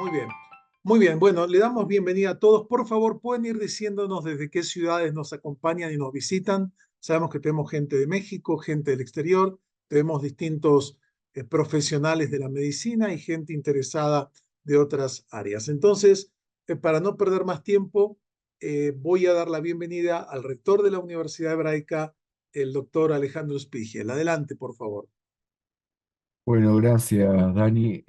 Muy bien. Muy bien. Bueno, le damos bienvenida a todos. Por favor, pueden ir diciéndonos desde qué ciudades nos acompañan y nos visitan. Sabemos que tenemos gente de México, gente del exterior, tenemos distintos profesionales de la medicina y gente interesada de otras áreas. Entonces, para no perder más tiempo, voy a dar la bienvenida al rector de la Universidad Hebraica, el doctor Alejandro Spigiel. Adelante, por favor. Bueno, gracias, Dani.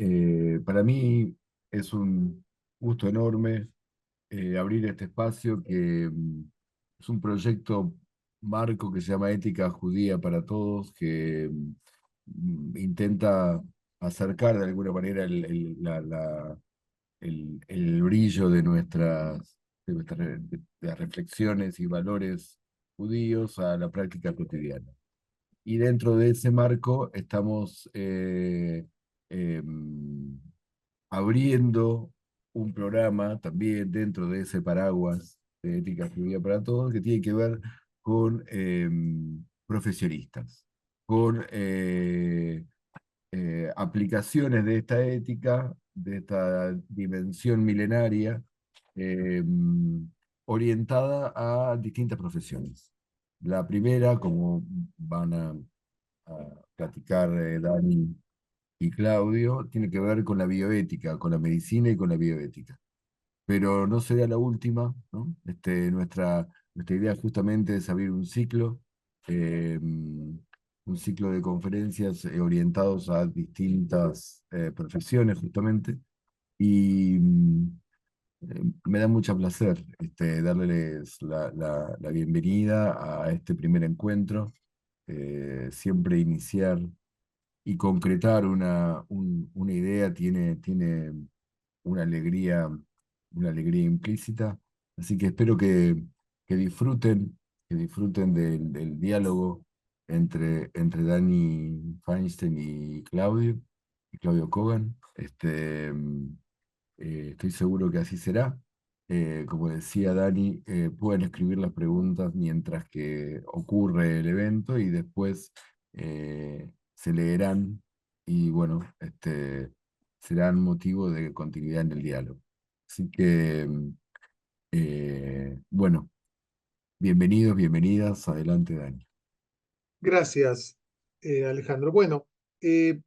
Para mí es un gusto enorme abrir este espacio que es un proyecto marco que se llama Ética Judía para Todos, que intenta acercar de alguna manera el brillo de las reflexiones y valores judíos a la práctica cotidiana. Y dentro de ese marco estamos abriendo un programa también dentro de ese paraguas de ética judía para todos que tiene que ver con profesionistas, con aplicaciones de esta ética, de esta dimensión milenaria, eh, orientada a distintas profesiones. La primera, como van a platicar Dani y Claudio, tiene que ver con la bioética, con la medicina y con la bioética. Pero no sería la última, ¿no? Nuestra idea justamente es abrir un ciclo de conferencias orientados a distintas profesiones justamente. Y me da mucho placer darles la bienvenida a este primer encuentro. Siempre iniciar y concretar una idea tiene una alegría implícita. Así que espero que disfruten del diálogo entre Dani Feinstein y Claudio Kogan. Estoy seguro que así será. Como decía Dani, pueden escribir las preguntas mientras que ocurre el evento y después se leerán y bueno, serán motivo de continuidad en el diálogo. Así que, bueno, bienvenidos, bienvenidas. Adelante, Dani. Gracias, Alejandro. Bueno, eh,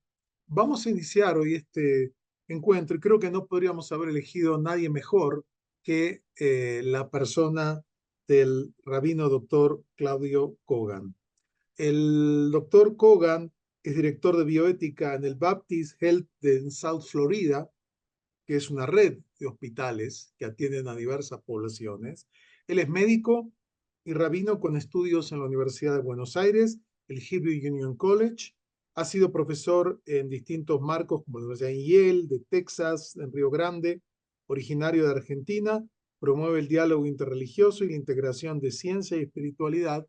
vamos a iniciar hoy este encuentro y creo que no podríamos haber elegido nadie mejor que la persona del rabino doctor Claudio Kogan. El doctor Kogan es director de bioética en el Baptist Health en South Florida, que es una red de hospitales que atienden a diversas poblaciones. Él es médico y rabino con estudios en la Universidad de Buenos Aires, el Hebrew Union College. Ha sido profesor en distintos marcos como la Universidad de Yale, de Texas, en Río Grande, originario de Argentina. Promueve el diálogo interreligioso y la integración de ciencia y espiritualidad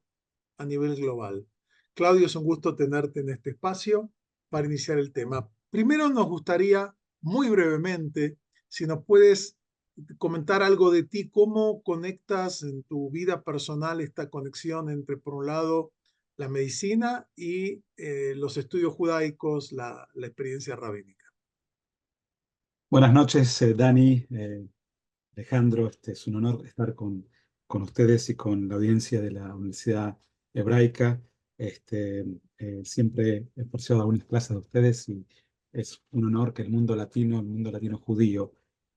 a nivel global. Claudio, es un gusto tenerte en este espacio para iniciar el tema. Primero nos gustaría, muy brevemente, si nos puedes comentar algo de ti, cómo conectas en tu vida personal esta conexión entre, por un lado, la medicina y los estudios judaicos, la experiencia rabínica. Buenas noches, Dani, Alejandro. Es un honor estar con ustedes y con la audiencia de la Universidad Hebraica. Siempre he participado algunas clases de ustedes y es un honor que el mundo latino judío,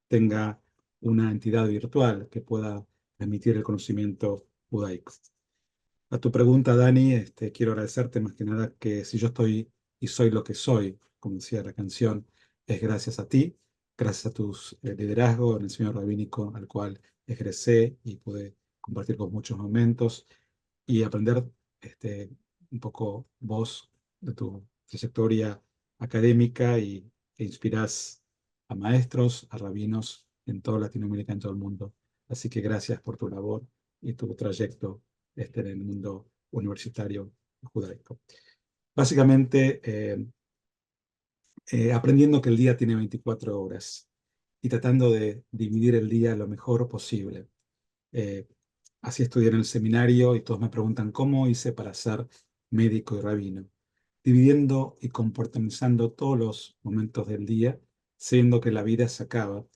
tenga una entidad virtual que pueda transmitir el conocimiento judaico. A tu pregunta, Dani, quiero agradecerte más que nada que si yo estoy y soy lo que soy, como decía la canción, es gracias a ti, gracias a tus liderazgo en el sueño rabínico al cual egresé y pude compartir con muchos momentos y aprender un poco vos de tu trayectoria académica y que inspirás a maestros, a rabinos en toda Latinoamérica, en todo el mundo. Así que gracias por tu labor y tu trayecto en el mundo universitario judaico. Básicamente, aprendiendo que el día tiene 24 horas y tratando de dividir el día lo mejor posible. Eh, Así estudié en el seminario y todos me preguntan cómo hice para ser médico y rabino, dividiendo y compartimentalizando todos los momentos del día siendo que la vida se acaba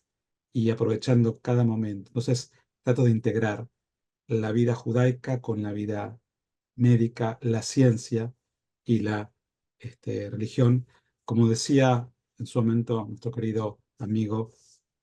y aprovechando cada momento. Entonces, trato de integrar la vida judaica con la vida médica, la ciencia y la religión. Como decía en su momento nuestro querido amigo,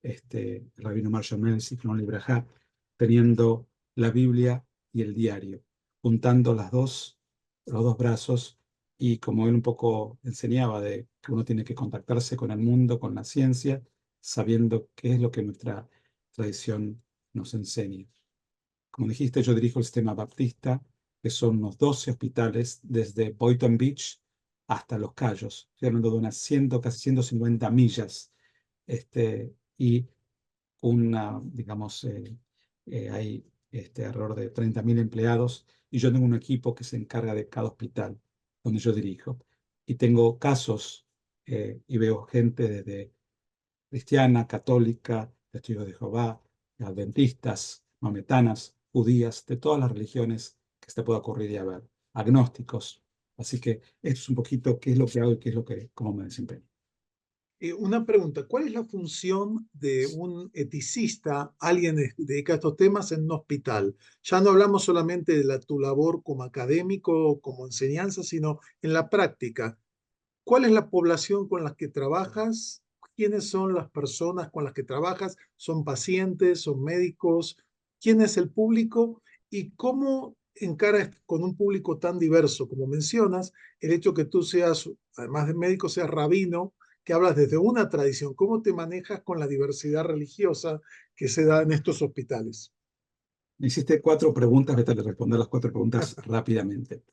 el rabino Marshall Mendel, Zichron Libraja, teniendo la Biblia y el diario, juntando los dos brazos, y como él un poco enseñaba de que uno tiene que contactarse con el mundo, con la ciencia, sabiendo qué es lo que nuestra tradición nos enseña. Como dijiste, yo dirijo el sistema baptista, que son unos 12 hospitales desde Boynton Beach hasta Los Cayos. Estoy hablando de unas 100, casi 150 millas. Y digamos, hay alrededor de 30.000 empleados, y yo tengo un equipo que se encarga de cada hospital donde yo dirijo. Y tengo casos y veo gente desde cristiana, católica, testigos de Jehová, adventistas, maometanas, judías, de todas las religiones que se pueda ocurrir y haber, agnósticos. Así que esto es un poquito qué es lo que hago y qué es cómo me desempeño. Una pregunta, ¿cuál es la función de un eticista, alguien dedicado a estos temas en un hospital? Ya no hablamos solamente de tu labor como académico, como enseñanza, sino en la práctica. ¿Cuál es la población con la que trabajas? ¿Quiénes son las personas con las que trabajas? ¿Son pacientes? ¿Son médicos? ¿Quién es el público? ¿Y cómo encaras con un público tan diverso como mencionas el hecho que tú seas, además de médico, seas rabino, que hablas desde una tradición? ¿Cómo te manejas con la diversidad religiosa que se da en estos hospitales? Me hiciste 4 preguntas, voy a tratar de responder las 4 preguntas rápidamente.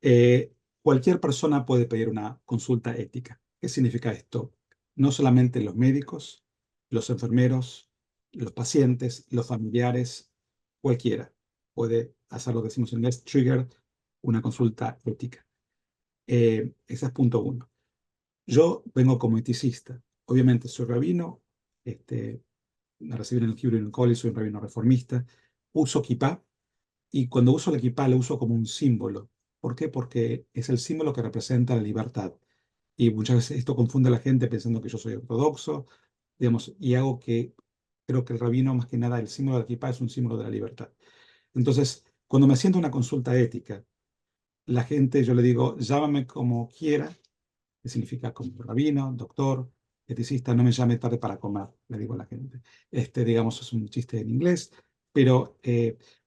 Eh, Cualquier persona puede pedir una consulta ética. ¿Qué significa esto? No solamente los médicos, los enfermeros, los pacientes, los familiares, cualquiera puede hacer lo que decimos en inglés, trigger una consulta ética. Ese es punto 1. Yo vengo como eticista. Obviamente soy rabino, me recibí en el Hebrew College, soy un rabino reformista, uso kippah, y cuando uso la equipa lo uso como un símbolo. ¿Por qué? Porque es el símbolo que representa la libertad. Y muchas veces esto confunde a la gente pensando que yo soy ortodoxo, digamos, y hago que creo que el rabino, más que nada, el símbolo de la equipa es un símbolo de la libertad. Entonces, cuando me siento una consulta ética, la gente, yo le digo, llámame como quiera, que significa como rabino, doctor, eticista, no me llame tarde para comer, le digo a la gente. Digamos, es un chiste en inglés, pero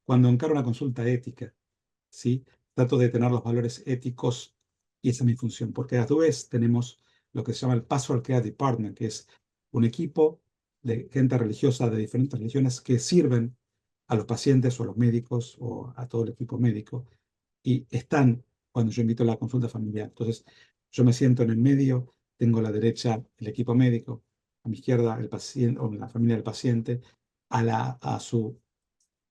cuando encaro una consulta ética, ¿sí? Trato de tener los valores éticos, y esa es mi función, porque a tu vez tenemos lo que se llama el Pastoral Care Department, que es un equipo de gente religiosa de diferentes religiones que sirven a los pacientes o a los médicos o a todo el equipo médico, y están cuando yo invito a la consulta familiar. Entonces, yo me siento en el medio, tengo a la derecha el equipo médico, a mi izquierda el paciente o la familia del paciente, a su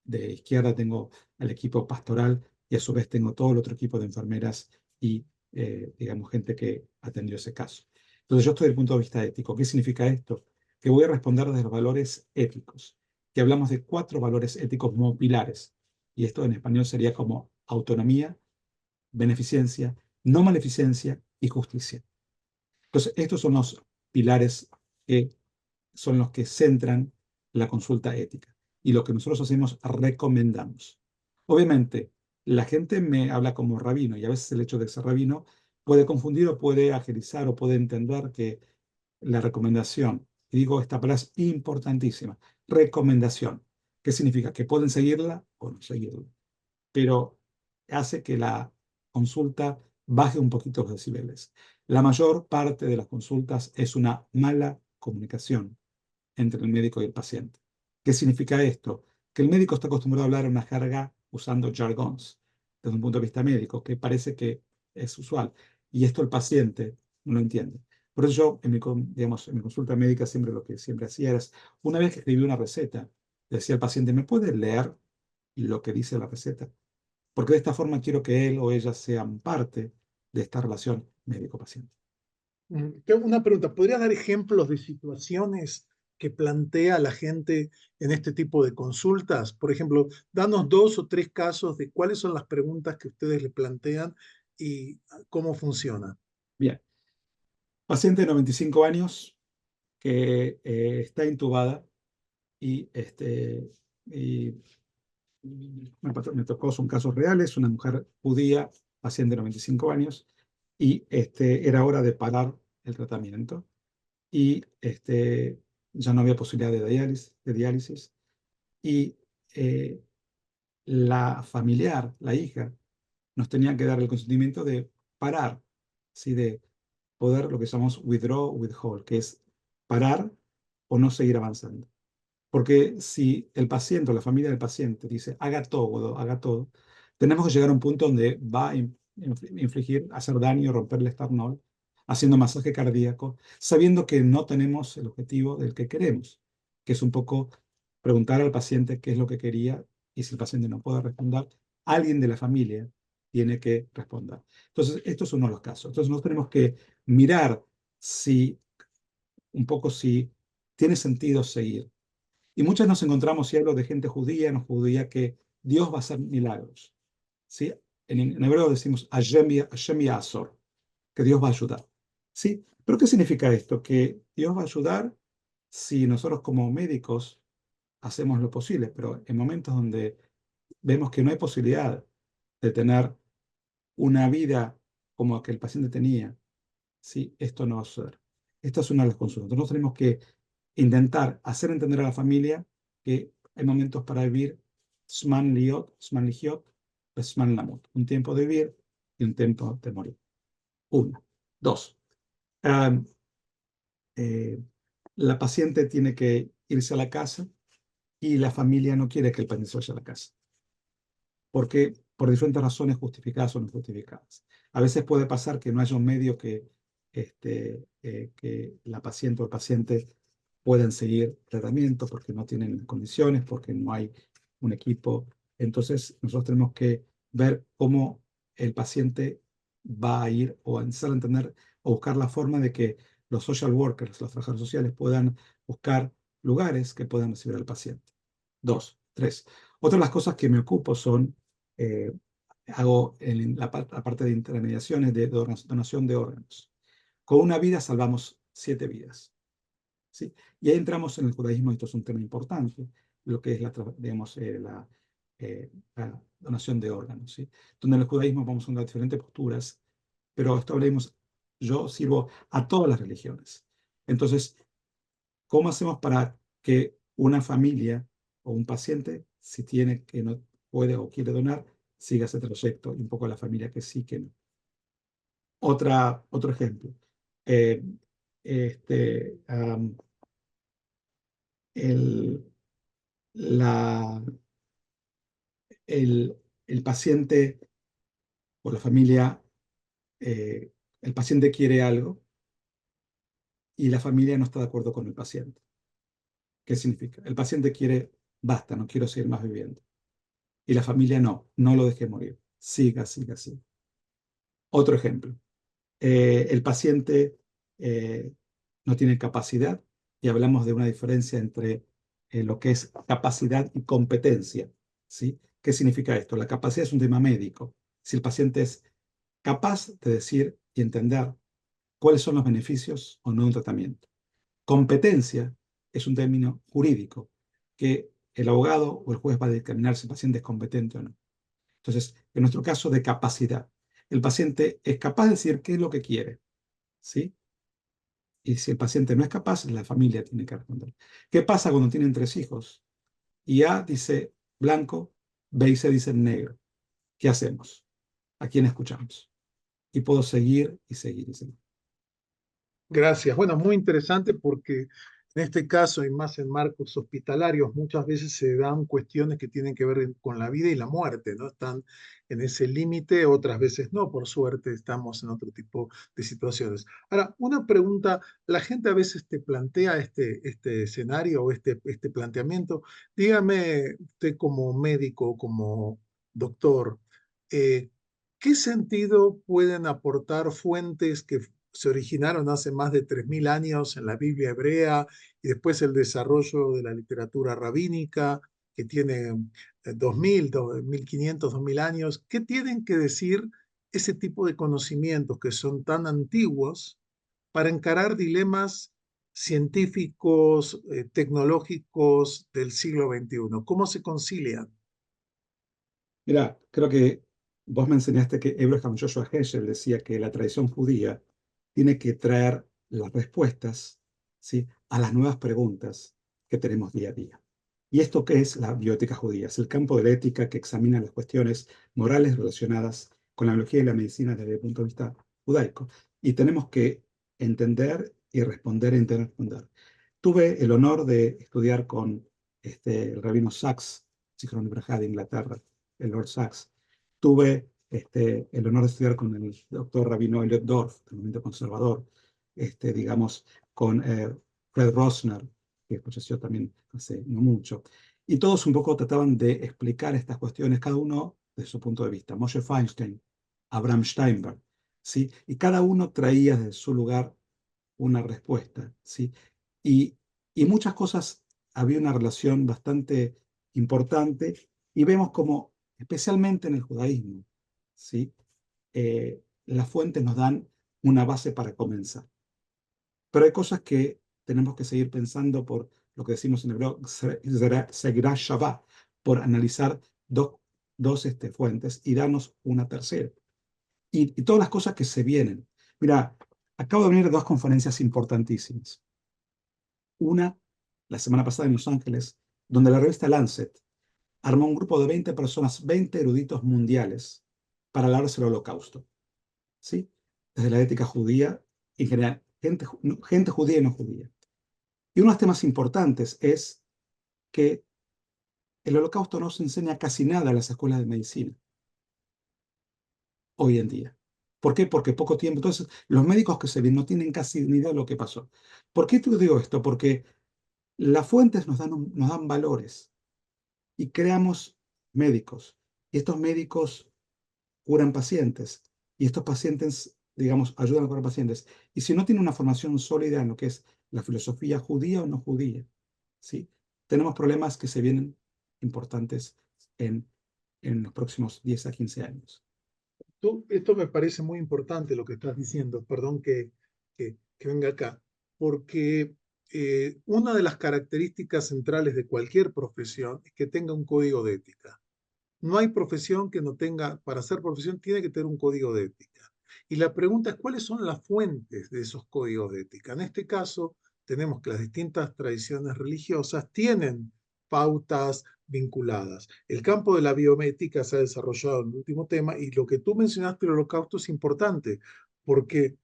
de izquierda tengo al equipo pastoral, y a su vez tengo todo el otro equipo de enfermeras y, digamos, gente que atendió ese caso. Entonces, yo estoy desde el punto de vista ético. ¿Qué significa esto? Que voy a responder desde los valores éticos, que hablamos de 4 valores éticos pilares, y esto en español sería como autonomía, beneficencia, no maleficencia y justicia. Entonces, estos son los pilares que son los que centran la consulta ética. Y lo que nosotros hacemos, recomendamos. Obviamente, la gente me habla como rabino, y a veces el hecho de ser rabino puede confundir o puede agilizar o puede entender que la recomendación, y digo, esta palabra es importantísima, recomendación. ¿Qué significa? Que pueden seguirla o no seguirla, pero hace que la consulta baje un poquito los decibeles. La mayor parte de las consultas es una mala comunicación entre el médico y el paciente. ¿Qué significa esto? Que el médico está acostumbrado a hablar en una jerga usando jargons, desde un punto de vista médico, que parece que es usual, y esto el paciente no lo entiende. Por eso yo, digamos, en mi consulta médica, siempre lo que siempre hacía era, una vez que escribí una receta, le decía al paciente, ¿me puede leer lo que dice la receta? Porque de esta forma quiero que él o ella sean parte de esta relación médico-paciente. Tengo una pregunta, ¿podrías dar ejemplos de situaciones que plantea la gente en este tipo de consultas? Por ejemplo, danos 2 o 3 casos de cuáles son las preguntas que ustedes le plantean y cómo funciona. Bien, paciente de 95 años, que está intubada y, y me tocó, son casos reales, una mujer judía, paciente de 95 años, y era hora de parar el tratamiento y ya no había posibilidad de diálisis y eh, la familiar, la hija, nos tenía que dar el consentimiento de parar, ¿sí? De poder lo que llamamos withdraw, withhold, que es parar o no seguir avanzando. Porque si el paciente o la familia del paciente dice haga todo, tenemos que llegar a un punto donde va a infligir, hacer daño, romper el esternón, haciendo masaje cardíaco, sabiendo que no tenemos el objetivo del que queremos, que es un poco preguntar al paciente qué es lo que quería y si el paciente no puede responder, alguien de la familia tiene que responder. Entonces, esto es uno de los casos. Entonces, nosotros tenemos que mirar si, un poco si tiene sentido seguir. Y muchas nos encontramos, y hablo de gente judía, no judía, que Dios va a hacer milagros. ¿Sí? En hebreo decimos Hashem Ya'asor, que Dios va a ayudar. ¿Sí? ¿Pero qué significa esto? Que Dios va a ayudar si nosotros como médicos hacemos lo posible, pero en momentos donde vemos que no hay posibilidad de tener una vida como que el paciente tenía, ¿sí? Esto no va a suceder. Esta es una de las consultas. Nosotros tenemos que intentar hacer entender a la familia que hay momentos para vivir Zman Lihiot, Zman Lamut. Un tiempo de vivir y un tiempo de morir. Uno. Dos. Um, eh, la paciente tiene que irse a la casa y la familia no quiere que el paciente se vaya a la casa. Porque por diferentes razones justificadas o no justificadas. A veces puede pasar que no haya un medio que la paciente o el paciente puedan seguir tratamiento porque no tienen condiciones, porque no hay un equipo. Entonces, nosotros tenemos que ver cómo el paciente va a ir o a empezar a entender o buscar la forma de que los social workers, los trabajadores sociales, puedan buscar lugares que puedan recibir al paciente. Dos, tres. Otra de las cosas que me ocupo son, eh, hago en la parte de intermediaciones de donación de órganos. Con una vida salvamos 7 vidas. ¿Sí? Y ahí entramos en el judaísmo, esto es un tema importante, lo que es digamos, la donación de órganos, ¿sí? Donde en el judaísmo vamos a encontrar diferentes posturas, pero esto hablemos, yo sirvo a todas las religiones. Entonces, ¿cómo hacemos para que una familia o un paciente, si tiene que no puede o quiere donar, siga ese trayecto y un poco la familia que sí, que no? Otro ejemplo. Eh, este, um, el, la, el paciente o la familia, eh, el paciente quiere algo y la familia no está de acuerdo con el paciente. ¿Qué significa? El paciente quiere, basta, no quiero seguir más viviendo. Y la familia no lo deje morir. Siga, siga, siga. Otro ejemplo. El paciente no tiene capacidad y hablamos de una diferencia entre lo que es capacidad y competencia, ¿sí? ¿Qué significa esto? La capacidad es un tema médico. Si el paciente es capaz de decir y entender cuáles son los beneficios o no de un tratamiento. Competencia es un término jurídico que el abogado o el juez va a determinar si el paciente es competente o no. Entonces, en nuestro caso de capacidad, el paciente es capaz de decir qué es lo que quiere, ¿sí? Y si el paciente no es capaz, la familia tiene que responder. ¿Qué pasa cuando tienen 3 hijos? Y A dice blanco, B y C dicen negro. ¿Qué hacemos? ¿A quién escuchamos? Y puedo seguir y seguir y seguir. Gracias. Bueno, muy interesante porque en este caso y más en marcos hospitalarios muchas veces se dan cuestiones que tienen que ver con la vida y la muerte, ¿no? Están en ese límite, otras veces no, por suerte estamos en otro tipo de situaciones. Ahora, una pregunta, la gente a veces te plantea este escenario o este planteamiento. Dígame usted como médico, como doctor, eh, ¿qué sentido pueden aportar fuentes que se originaron hace más de 3.000 años en la Biblia hebrea y después el desarrollo de la literatura rabínica, que tiene 2.000, 1.500, 2.000 años? ¿Qué tienen que decir ese tipo de conocimientos que son tan antiguos para encarar dilemas científicos, tecnológicos del siglo XXI? ¿Cómo se concilian? Mira, creo que vos me enseñaste que Abraham Joshua Heschel decía que la tradición judía tiene que traer las respuestas, ¿sí?, a las nuevas preguntas que tenemos día a día. ¿Y esto qué es la bioética judía? Es el campo de la ética que examina las cuestiones morales relacionadas con la biología y la medicina desde el punto de vista judaico. Y tenemos que entender y responder e intentar responder. Tuve el honor de estudiar con el rabino Sachs, Zichron Libraja, de Inglaterra, el Lord Sachs. Tuve el honor de estudiar con el doctor rabino Elliot Dorff, del movimiento conservador, digamos, con Fred Rosner, que falleció también hace no mucho. Y todos un poco trataban de explicar estas cuestiones, cada uno de su punto de vista. Moshe Feinstein, Abraham Steinberg, ¿sí? Y cada uno traía desde su lugar una respuesta, ¿sí? Y, y muchas cosas había una relación bastante importante y vemos como, especialmente en el judaísmo, ¿sí? Las fuentes nos dan una base para comenzar. Pero hay cosas que tenemos que seguir pensando por lo que decimos en hebreo, seguirá Shabbat, por analizar dos fuentes y darnos una tercera. Y todas las cosas que se vienen. Mira, acabo de venir de dos conferencias importantísimas. Una, la semana pasada en Los Ángeles, donde la revista Lancet armó un grupo de 20 personas, 20 eruditos mundiales, para hablar sobre el Holocausto, ¿sí? Desde la ética judía, en general, gente judía y no judía. Y uno de los temas importantes es que el Holocausto no se enseña casi nada en las escuelas de medicina hoy en día. ¿Por qué? Porque poco tiempo. Entonces, los médicos que se ven no tienen casi ni idea de lo que pasó. ¿Por qué te digo esto? Porque las fuentes nos dan valores y creamos médicos. Y estos médicos curan pacientes. Y estos pacientes, digamos, ayudan a curar pacientes. Y si no tienen una formación sólida en lo que es la filosofía judía o no judía, ¿sí?, tenemos problemas que se vienen importantes en los próximos 10 a 15 años. Esto me parece muy importante lo que estás diciendo, perdón que venga acá, porque una de las características centrales de cualquier profesión es que tenga un código de ética. No hay profesión que no tenga, para ser profesión tiene que tener un código de ética. Y la pregunta es, ¿cuáles son las fuentes de esos códigos de ética? En este caso, tenemos que las distintas tradiciones religiosas tienen pautas vinculadas. El campo de la bioética se ha desarrollado en el último tema y lo que tú mencionaste, el holocausto, es importante porque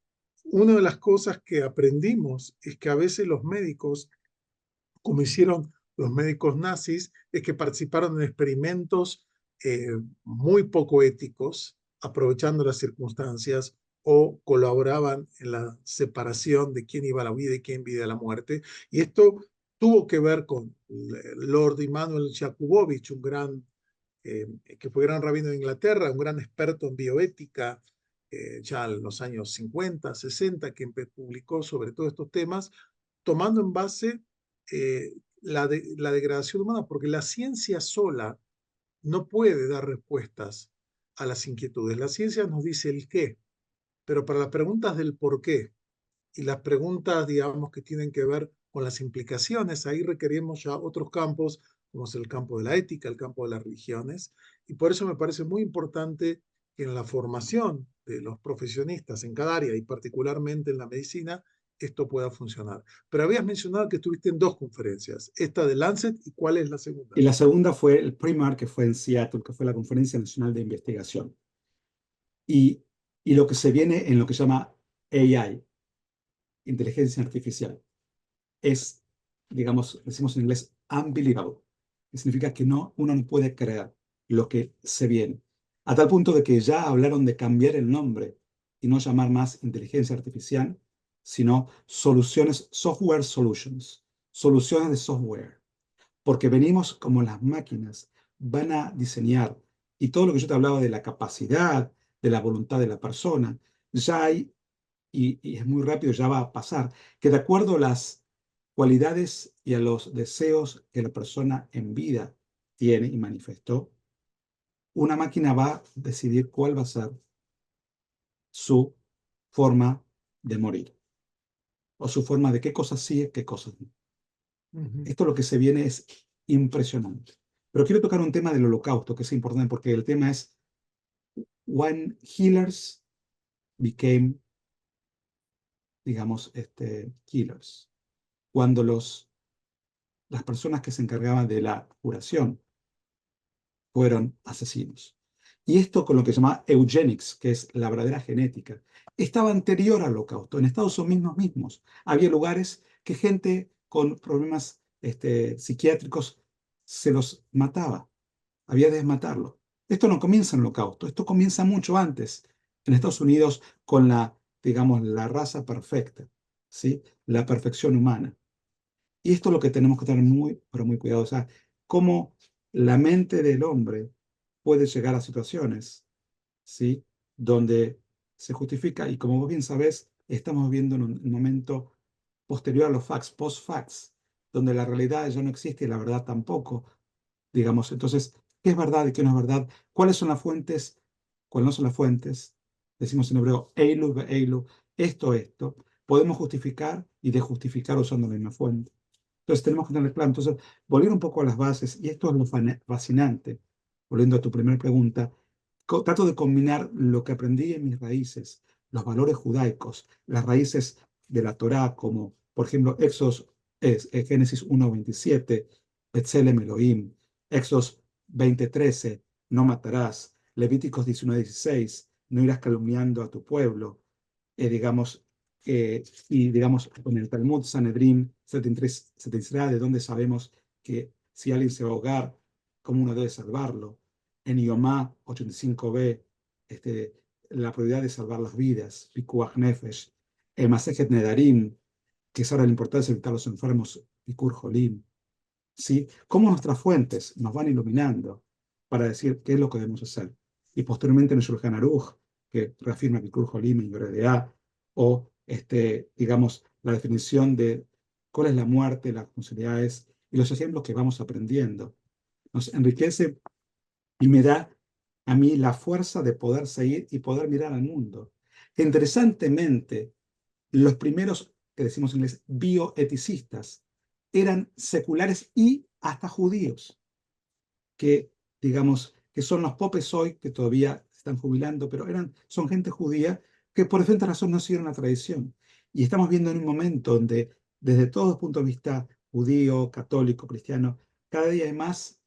una de las cosas que aprendimos es que a veces los médicos, como hicieron los médicos nazis, es que participaron en experimentos muy poco éticos, aprovechando las circunstancias, o colaboraban en la separación de quién iba a la vida y quién vive a la muerte. Y esto tuvo que ver con Lord Immanuel Jakubowicz, que fue gran rabino de Inglaterra, un gran experto en bioética, ya en los años 50, 60, que publicó sobre todos estos temas, tomando en base la degradación humana, porque la ciencia sola no puede dar respuestas a las inquietudes. La ciencia nos dice el qué, pero para las preguntas del por qué y las preguntas, digamos, que tienen que ver con las implicaciones, ahí requerimos ya otros campos, como es el campo de la ética, el campo de las religiones, y por eso me parece muy importante que en la formación de los profesionistas en cada área, y particularmente en la medicina, esto pueda funcionar. Pero habías mencionado que estuviste en dos conferencias, esta de Lancet, ¿y cuál es la segunda? Y la segunda fue el Primar, que fue en Seattle, que fue la Conferencia Nacional de Investigación. Y, y lo que se viene en lo que se llama AI, inteligencia artificial, es, digamos, decimos en inglés, unbelievable, que significa que uno no puede creer lo que se viene. A tal punto de que ya hablaron de cambiar el nombre y no llamar más inteligencia artificial, sino soluciones, software solutions, soluciones de software. Porque venimos como las máquinas van a diseñar, y todo lo que yo te hablaba de la capacidad, de la voluntad de la persona, ya hay, y es muy rápido, ya va a pasar, que de acuerdo a las cualidades y a los deseos que la persona en vida tiene y manifestó, una máquina va a decidir cuál va a ser su forma de morir. o su forma de qué cosas sí y qué cosas no. Ujú. Esto lo que se viene es impresionante. Pero quiero tocar un tema del holocausto, que es importante porque el tema es when healers became, digamos, killers. Cuando las personas que se encargaban de la curación fueron asesinos. Y esto con lo que se llama eugenics, que es la verdadera genética, estaba anterior al holocausto. En Estados Unidos mismos había lugares que gente con problemas psiquiátricos se los mataba. Había de desmatarlo. Esto no comienza en el holocausto, esto comienza mucho antes. En Estados Unidos con la, digamos, la raza perfecta, ¿sí? La perfección humana. Y esto es lo que tenemos que tener muy, pero muy cuidado. O sea, cómo la mente del hombre puede llegar a situaciones, ¿sí? Donde se justifica, y como vos bien sabés, estamos viviendo en un momento posterior a los facts, post-facts, donde la realidad ya no existe y la verdad tampoco, digamos. Entonces, ¿qué es verdad y qué no es verdad? ¿Cuáles son las fuentes? ¿Cuáles no son las fuentes? Decimos en hebreo, Eilu Eilu, esto. Podemos justificar y desjustificar usando la misma fuente. Entonces tenemos que tener claro. Entonces, volver un poco a las bases, y esto es lo fascinante, volviendo a tu primera pregunta, trato de combinar lo que aprendí en mis raíces, los valores judaicos, las raíces de la Torá, como por ejemplo Génesis 1:27, Betzelem Elohim, Éxodos 20:13, no matarás, Levíticos 19:16, no irás calumniando a tu pueblo, digamos, y digamos, con el Talmud Sanedrín 73, de donde sabemos que si alguien se va a ahogar, cómo uno debe salvarlo. En Yomá 85b, la prioridad de salvar las vidas, Pikuach Nefesh. En Masejet Nedarim, que es ahora la importancia de evitar los enfermos, Pikur Jolim. ¿Sí? Cómo nuestras fuentes nos van iluminando para decir qué es lo que debemos hacer. Y posteriormente en el Shulchan Aruch, que reafirma Pikur Jolim y Yoredea, o digamos, la definición de cuál es la muerte, las responsabilidades y los ejemplos que vamos aprendiendo. Nos enriquece y me da a mí la fuerza de poder seguir y poder mirar al mundo. Interesantemente, los primeros, que decimos en inglés, bioeticistas, eran seculares y hasta judíos, que digamos que son los popes hoy, que todavía se están jubilando, pero son gente judía que por diferentes razones no siguieron la tradición. Y estamos viendo en un momento donde, desde todos los puntos de vista judío, católico, cristiano, cada día hay más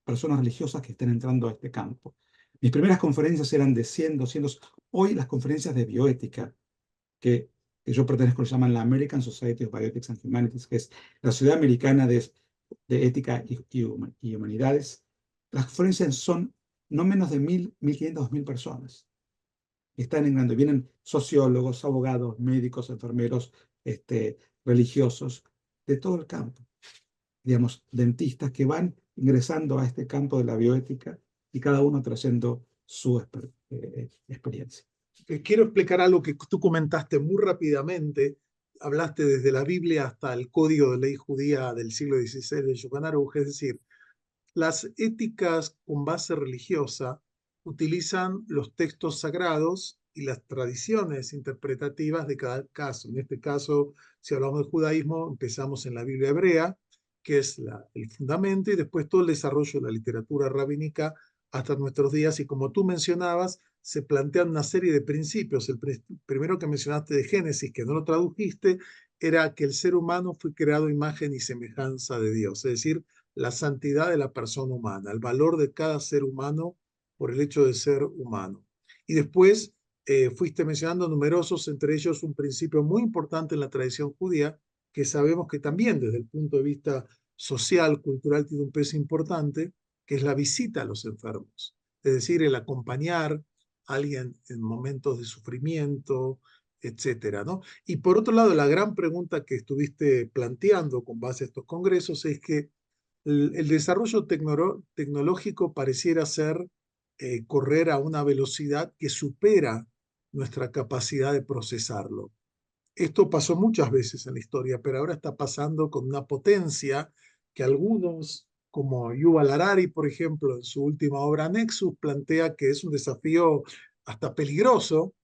personas religiosas que están entrando a este campo. Mis primeras conferencias eran de 100, 200. Hoy las conferencias de bioética, que yo pertenezco, se llaman la American Society of Bioethics and Humanities, que es la Sociedad Americana de Ética y Humanidades. Las conferencias son no menos de 1.500, 2.000 personas. Están en grande. Vienen sociólogos, abogados, médicos, enfermeros, religiosos, de todo el campo. Digamos, dentistas que van ingresando a este campo de la bioética y cada uno trayendo su experiencia. Quiero explicar algo que tú comentaste muy rápidamente. Hablaste desde la Biblia hasta el Código de Ley Judía del siglo XVI de Shulchan Aruch, es decir, las éticas con base religiosa utilizan los textos sagrados y las tradiciones interpretativas de cada caso. En este caso, si hablamos de judaísmo, empezamos en la Biblia hebrea, que es el fundamento, y después todo el desarrollo de la literatura rabínica hasta nuestros días. Y como tú mencionabas, se plantean una serie de principios. El primero que mencionaste de Génesis, que no lo tradujiste, era que el ser humano fue creado a imagen y semejanza de Dios, es decir, la santidad de la persona humana, el valor de cada ser humano por el hecho de ser humano. Y después fuiste mencionando numerosos, entre ellos un principio muy importante en la tradición judía, que sabemos que también desde el punto de vista social, cultural, tiene un peso importante, que es la visita a los enfermos. Es decir, el acompañar a alguien en momentos de sufrimiento, etcétera, ¿no? Y por otro lado, la gran pregunta que estuviste planteando con base a estos congresos es que el desarrollo tecnológico pareciera ser correr a una velocidad que supera nuestra capacidad de procesarlo. Esto pasó muchas veces en la historia, pero ahora está pasando con una potencia que algunos, como Yuval Harari, por ejemplo, en su última obra Nexus, plantea que es un desafío hasta peligroso,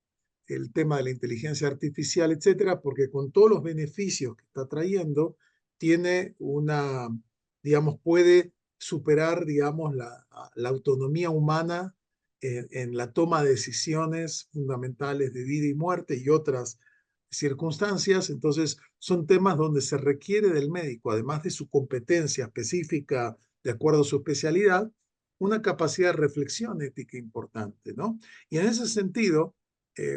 el tema de la inteligencia artificial, etcétera, porque con todos los beneficios que está trayendo, tiene una, digamos, puede superar, digamos, la autonomía humana en la toma de decisiones fundamentales de vida y muerte y otras circunstancias. Entonces, son temas donde se requiere del médico, además de su competencia específica de acuerdo a su especialidad, una capacidad de reflexión ética importante, ¿no? Y en ese sentido,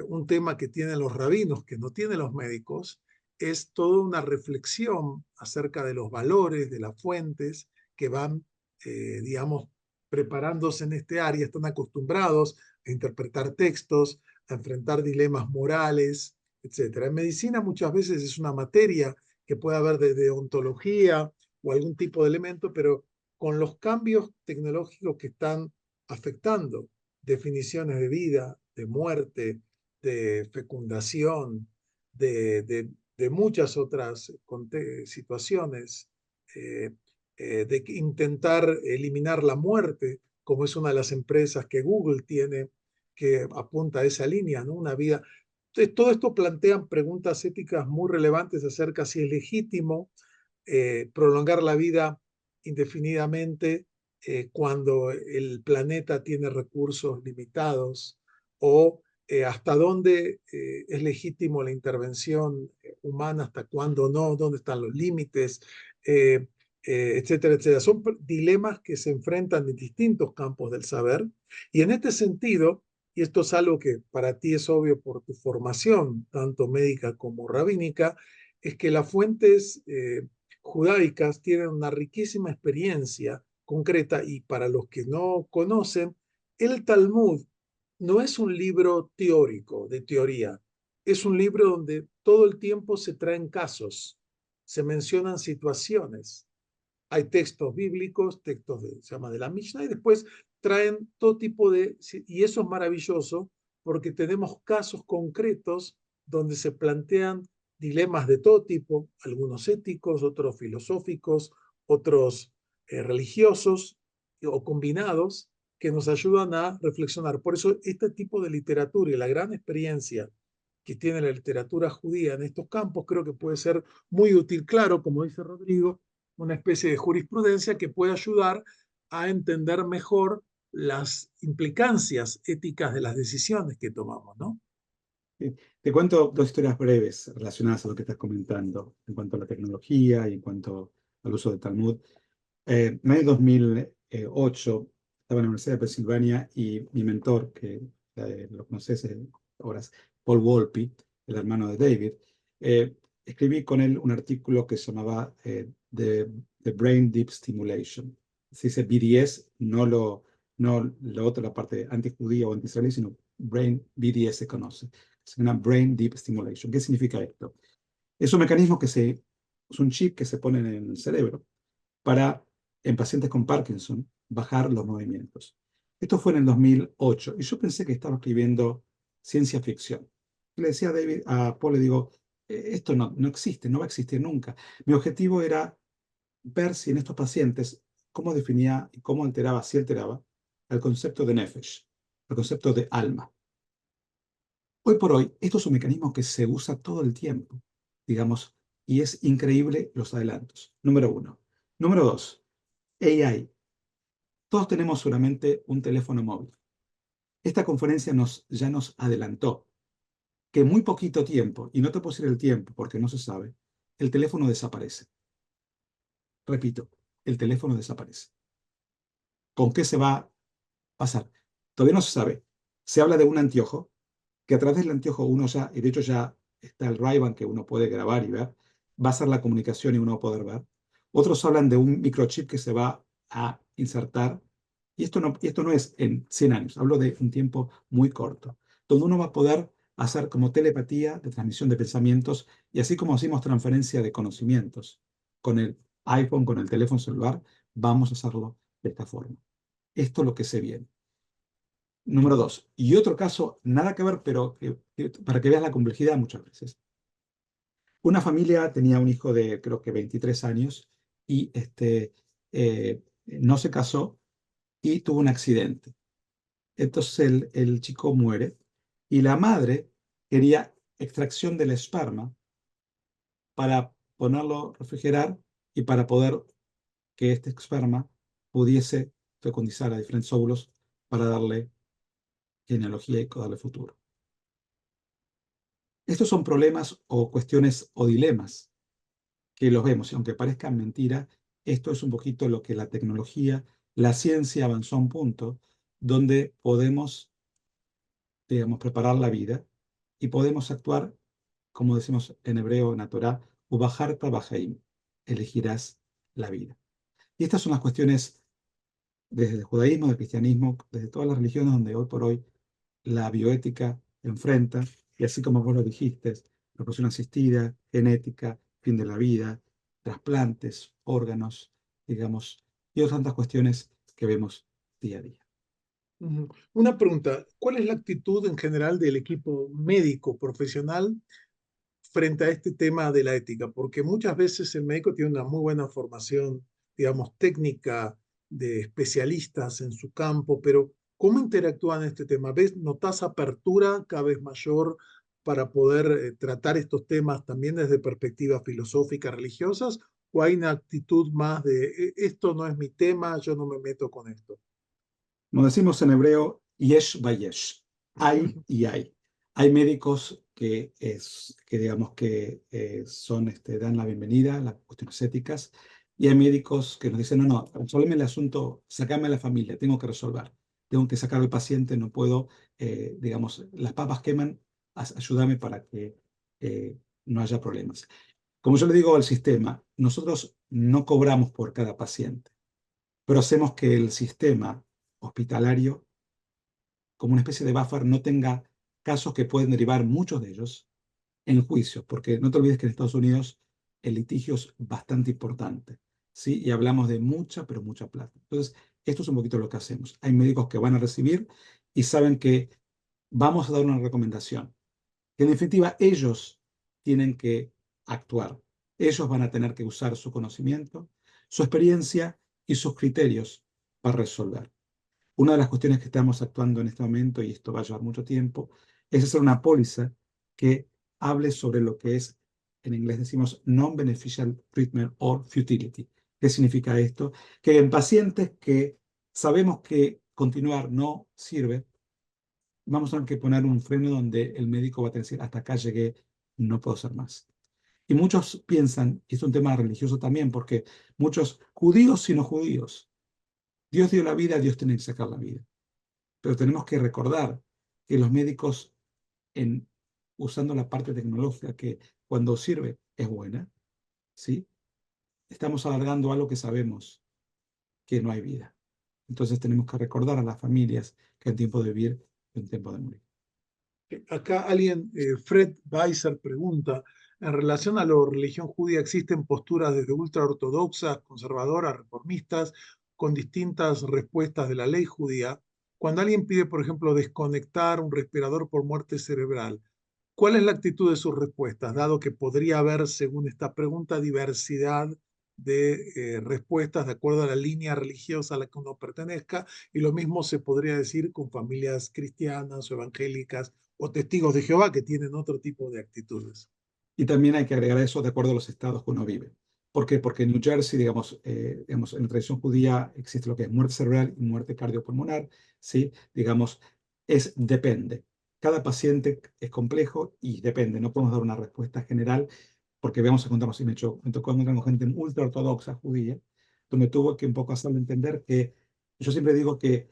un tema que tienen los rabinos, que no tienen los médicos, es toda una reflexión acerca de los valores, de las fuentes que van, digamos, preparándose en este área, están acostumbrados a interpretar textos, a enfrentar dilemas morales, etcétera. En medicina muchas veces es una materia que puede haber de deontología o algún tipo de elemento, pero con los cambios tecnológicos que están afectando definiciones de vida, de muerte, de fecundación, de muchas otras situaciones, de intentar eliminar la muerte, como es una de las empresas que Google tiene, que apunta a esa línea, ¿no? Una vida. Entonces, todo esto plantean preguntas éticas muy relevantes acerca si es legítimo prolongar la vida indefinidamente cuando el planeta tiene recursos limitados o hasta dónde es legítimo la intervención humana, hasta cuándo no, dónde están los límites, etcétera, etcétera. Son dilemas que se enfrentan en distintos campos del saber y en este sentido, y esto es algo que para ti es obvio por tu formación, tanto médica como rabínica, es que las fuentes judaicas tienen una riquísima experiencia concreta y para los que no conocen, el Talmud no es un libro teórico, de teoría, es un libro donde todo el tiempo se traen casos, se mencionan situaciones. Hay textos bíblicos, textos se llama de la Mishnah, y después traen todo tipo de, y eso es maravilloso porque tenemos casos concretos donde se plantean dilemas de todo tipo, algunos éticos, otros filosóficos, otros religiosos o combinados, que nos ayudan a reflexionar. Por eso este tipo de literatura y la gran experiencia que tiene la literatura judía en estos campos creo que puede ser muy útil. Claro, como dice Rodrigo, una especie de jurisprudencia que puede ayudar a entender mejor las implicancias éticas de las decisiones que tomamos, ¿no? Te cuento dos historias breves relacionadas a lo que estás comentando en cuanto a la tecnología y en cuanto al uso del Talmud. En el año 2008 estaba en la Universidad de Pensilvania y mi mentor, que lo conoces ahora, es Paul Wolpe, el hermano de David, escribí con él un artículo que se llamaba The Brain Deep Stimulation. Se dice BDS, no lo otro, la parte antijudía o anti-israelí, sino Brain BDS se conoce. Es una Brain Deep Stimulation. ¿Qué significa esto? Es un mecanismo es un chip que se pone en el cerebro para, en pacientes con Parkinson, bajar los movimientos. Esto fue en el 2008 y yo pensé que estaba escribiendo ciencia ficción. Le decía a David, a Paul, le digo, esto no existe, no va a existir nunca. Mi objetivo era ver si en estos pacientes, cómo definía y cómo alteraba, si alteraba, el concepto de nefesh, el concepto de alma. Hoy por hoy, esto es un mecanismo que se usa todo el tiempo, digamos, y es increíble los adelantos. Número uno. Número dos, AI. Todos tenemos seguramente un teléfono móvil. Esta conferencia ya nos adelantó que en muy poquito tiempo, y no te puedo decir el tiempo porque no se sabe, el teléfono desaparece. Repito, el teléfono desaparece. ¿Con qué se va a pasar? Todavía no se sabe. Se habla de un anteojo, que a través del anteojo uno ya, y de hecho ya está el Ray-Ban que uno puede grabar y ver, va a ser la comunicación y uno va a poder ver. Otros hablan de un microchip que se va a insertar, y esto no es en 100 años, hablo de un tiempo muy corto, donde uno va a poder hacer como telepatía de transmisión de pensamientos, y así como hacemos transferencia de conocimientos con el iPhone, con el teléfono celular, vamos a hacerlo de esta forma. Esto es lo que se viene. Número dos. Y otro caso, nada que ver, pero para que veas la complejidad muchas veces. Una familia tenía un hijo de creo que 23 años y no se casó y tuvo un accidente. Entonces el chico muere y la madre quería extracción del esperma para ponerlo a refrigerar y para poder que este esperma pudiese fecundizar a diferentes óvulos para darle genealogía y darle futuro. Estos son problemas o cuestiones o dilemas que los vemos, y aunque parezcan mentira, esto es un poquito lo que la tecnología, la ciencia avanzó a un punto donde podemos, digamos, preparar la vida y podemos actuar, como decimos en hebreo, en la Torá, ubaharta bahaim, elegirás la vida. Y estas son las cuestiones desde el judaísmo, del cristianismo, desde todas las religiones donde hoy por hoy la bioética enfrenta, y así como vos lo dijiste, reproducción asistida, genética, fin de la vida, trasplantes, órganos, digamos, y otras tantas cuestiones que vemos día a día. Una pregunta, ¿cuál es la actitud en general del equipo médico profesional frente a este tema de la ética? Porque muchas veces el médico tiene una muy buena formación, digamos, técnica de especialistas en su campo, pero ¿cómo interactúan en este tema? ¿Notas apertura cada vez mayor para poder tratar estos temas también desde perspectivas filosóficas, religiosas? ¿O hay una actitud más de esto no es mi tema, yo no me meto con esto"? Como decimos en hebreo, yesh bayesh, hay y hay. Hay médicos que digamos que dan la bienvenida a las cuestiones éticas, y hay médicos que nos dicen, no, no, resolveme el asunto, sacame a la familia, tengo que resolver, tengo que sacar al paciente, no puedo, digamos, las papas queman, ayúdame para que no haya problemas. Como yo le digo al sistema, nosotros no cobramos por cada paciente, pero hacemos que el sistema hospitalario, como una especie de buffer, no tenga casos que pueden derivar, muchos de ellos, en juicios, porque no te olvides que en Estados Unidos el litigio es bastante importante, ¿sí? Y hablamos de mucha, pero mucha plata. Entonces, esto es un poquito lo que hacemos. Hay médicos que van a recibir y saben que vamos a dar una recomendación, que en definitiva ellos tienen que actuar. Ellos van a tener que usar su conocimiento, su experiencia y sus criterios para resolver. Una de las cuestiones que estamos actuando en este momento, y esto va a llevar mucho tiempo, es hacer una póliza que hable sobre lo que es, en inglés decimos non-beneficial treatment or futility. ¿Qué significa esto? Que en pacientes que sabemos que continuar no sirve, vamos a tener que poner un freno donde el médico va a decir, hasta acá llegué, no puedo hacer más. Y muchos piensan, y es un tema religioso también, porque muchos judíos y no judíos, Dios dio la vida, Dios tiene que sacar la vida. Pero tenemos que recordar que los médicos, usando la parte tecnológica que cuando sirve es buena, ¿sí? Estamos alargando algo que sabemos que no hay vida. Entonces tenemos que recordar a las familias que el tiempo de vivir es un tiempo de morir. Acá alguien, Fred Weiser, pregunta, en relación a la religión judía, ¿existen posturas desde ultraortodoxas, conservadoras, reformistas, con distintas respuestas de la ley judía? Cuando alguien pide, por ejemplo, desconectar un respirador por muerte cerebral, ¿cuál es la actitud de sus respuestas? Dado que podría haber, según esta pregunta, diversidad de respuestas de acuerdo a la línea religiosa a la que uno pertenezca, y lo mismo se podría decir con familias cristianas o evangélicas o testigos de Jehová que tienen otro tipo de actitudes. Y también hay que agregar eso de acuerdo a los estados que uno vive. ¿Por qué? Porque en New Jersey, digamos, en la tradición judía existe lo que es muerte cerebral y muerte cardiopulmonar, ¿sí? Digamos, depende. Cada paciente es complejo y depende. No podemos dar una respuesta general porque veamos, encontramos, y me tocó encontrar con gente ultra ortodoxa judía, donde tuvo que un poco hacerle entender que yo siempre digo que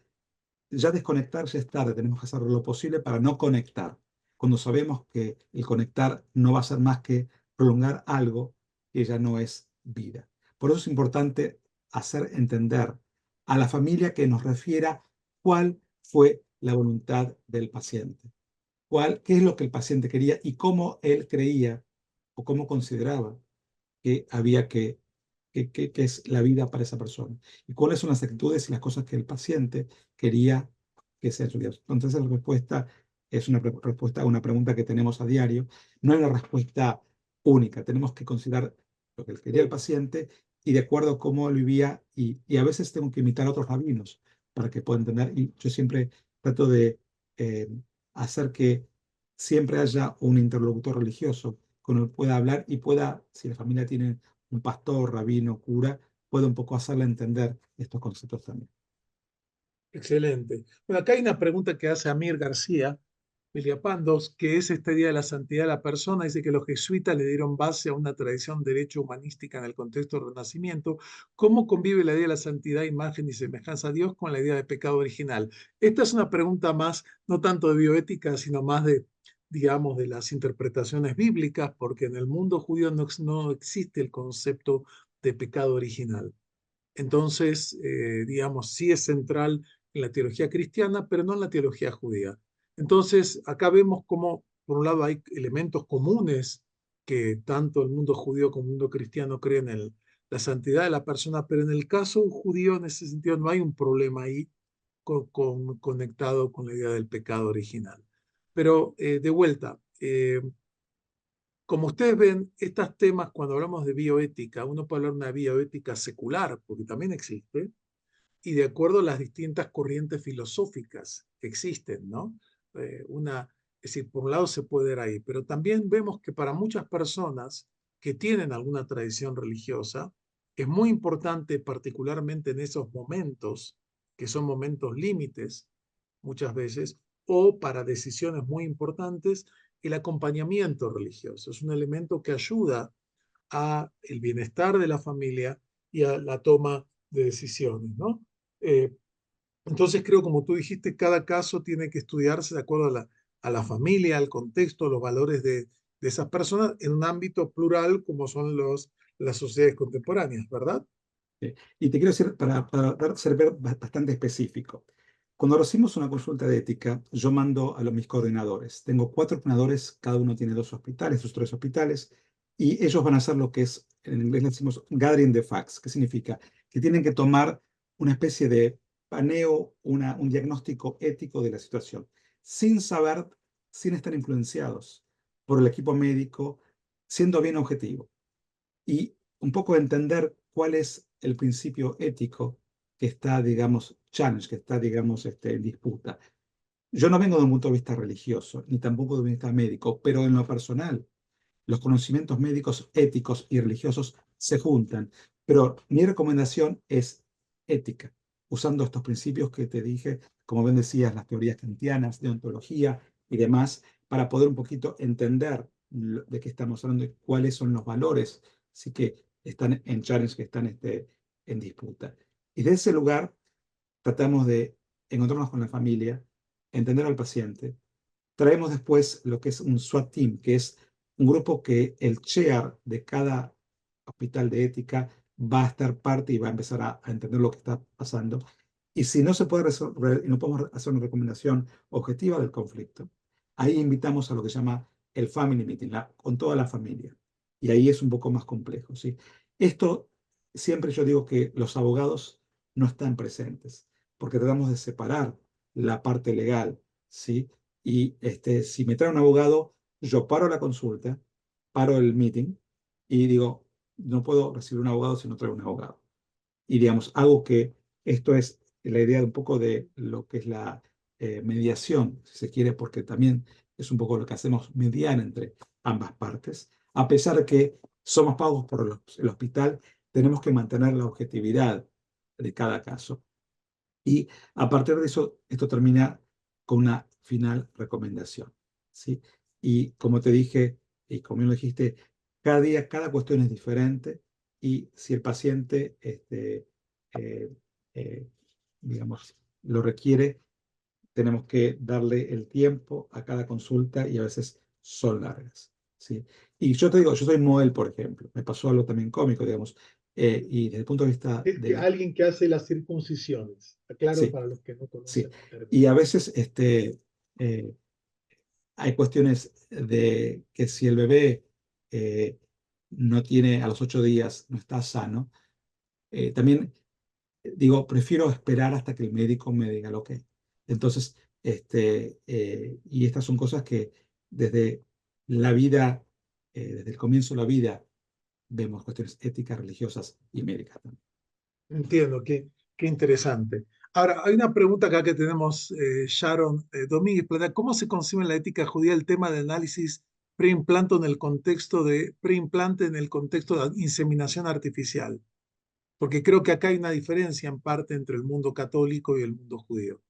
ya desconectarse es tarde, tenemos que hacer lo posible para no conectar, cuando sabemos que el conectar no va a ser más que prolongar algo que ya no es vida. Por eso es importante hacer entender a la familia que nos refiera cuál fue la voluntad del paciente, qué es lo que el paciente quería y cómo él creía o cómo consideraba que había que es la vida para esa persona, y cuáles son las actitudes y las cosas que el paciente quería que sean su vida. Entonces, la respuesta es una respuesta a una pregunta que tenemos a diario. No hay una respuesta única. Tenemos que considerar lo que quería el paciente y de acuerdo a cómo él vivía, y a veces tengo que imitar a otros rabinos para que pueda entender. Y yo siempre trato de hacer que siempre haya un interlocutor religioso con el que pueda hablar y pueda, si la familia tiene un pastor, rabino, cura, pueda un poco hacerle entender estos conceptos también. Excelente. Bueno, acá hay una pregunta que hace Amir García Viliapandos, que es esta idea de la santidad de la persona. Dice que los jesuitas le dieron base a una tradición derecho humanística en el contexto del Renacimiento. ¿Cómo convive la idea de la santidad, imagen y semejanza a Dios con la idea de pecado original? Esta es una pregunta más, no tanto de bioética, sino más de, digamos, de las interpretaciones bíblicas, porque en el mundo judío no existe el concepto de pecado original. Entonces, digamos, sí es central en la teología cristiana, pero no en la teología judía. Entonces, acá vemos cómo, por un lado, hay elementos comunes que tanto el mundo judío como el mundo cristiano creen en la santidad de la persona, pero en el caso judío, en ese sentido, no hay un problema ahí conectado con la idea del pecado original. Pero, de vuelta, como ustedes ven, estos temas, cuando hablamos de bioética, uno puede hablar de una bioética secular, porque también existe, y de acuerdo a las distintas corrientes filosóficas que existen, ¿no? Es decir, por un lado se puede ir ahí, pero también vemos que para muchas personas que tienen alguna tradición religiosa, es muy importante, particularmente en esos momentos, que son momentos límites, muchas veces, o para decisiones muy importantes, el acompañamiento religioso. Es un elemento que ayuda a el bienestar de la familia y a la toma de decisiones, ¿no? Eh, entonces creo, como tú dijiste, cada caso tiene que estudiarse de acuerdo a la familia, al contexto, los valores de esas personas en un ámbito plural como son las sociedades contemporáneas, ¿verdad? Y te quiero decir, para ser bastante específico, cuando recibimos una consulta de ética, yo mando a mis coordinadores. Tengo 4 coordinadores, cada uno tiene 2 hospitales, 3 hospitales, y ellos van a hacer lo que es, en inglés le decimos gathering the facts, que significa que tienen que tomar una especie de paneo, un diagnóstico ético de la situación, sin saber, sin estar influenciados por el equipo médico, siendo bien objetivo y un poco entender cuál es el principio ético que está, digamos, challenge, que está, digamos, en disputa. Yo no vengo de un punto de vista religioso, ni tampoco de un punto de vista médico, pero en lo personal, los conocimientos médicos, éticos y religiosos se juntan. Pero mi recomendación es ética, usando estos principios que te dije, como bien decías, las teorías kantianas, de ontología y demás, para poder un poquito entender de qué estamos hablando y cuáles son los valores sí que están en challenge, que están en disputa. Y de ese lugar tratamos de encontrarnos con la familia, entender al paciente. Traemos después lo que es un SWAT team, que es un grupo que el chair de cada hospital de ética va a estar parte y va a empezar a entender lo que está pasando. Y si no se puede resolver y no podemos hacer una recomendación objetiva del conflicto, ahí invitamos a lo que se llama el family meeting, con toda la familia. Y ahí es un poco más complejo, ¿sí? Esto siempre yo digo que los abogados no están presentes, porque tratamos de separar la parte legal, ¿sí? Y si me trae un abogado, yo paro la consulta, paro el meeting y digo, no puedo recibir un abogado si no traigo un abogado. Y digamos, hago que esto es la idea de un poco de lo que es la mediación, si se quiere, porque también es un poco lo que hacemos, mediar entre ambas partes. A pesar de que somos pagos por el hospital, tenemos que mantener la objetividad de cada caso. Y a partir de eso, esto termina con una final recomendación, ¿sí? Y como te dije, y como lo dijiste, cada día, cada cuestión es diferente y si el paciente, eh, eh, digamos, lo requiere, tenemos que darle el tiempo a cada consulta y a veces son largas, ¿sí? Y yo te digo, yo soy model, por ejemplo, me pasó algo también cómico, digamos, y desde el punto de vista de la... Alguien que hace las circuncisiones, aclaro Sí, para los que no sí. conocen el Y término. a veces eh, hay cuestiones de que si el bebé eh, no tiene a los 8 días, no está sano, también digo, prefiero esperar hasta que el médico me diga lo que. Entonces, y estas son cosas que desde la vida, desde el comienzo de la vida, vemos cuestiones éticas, religiosas y médicas también. Entiendo, qué interesante. Ahora, hay una pregunta acá que tenemos, Sharon Domínguez plantea, ¿cómo se concibe en la ética judía el tema de análisis preimplante en el contexto de inseminación artificial? Porque creo que acá hay una diferencia en parte entre el mundo católico y el mundo judío.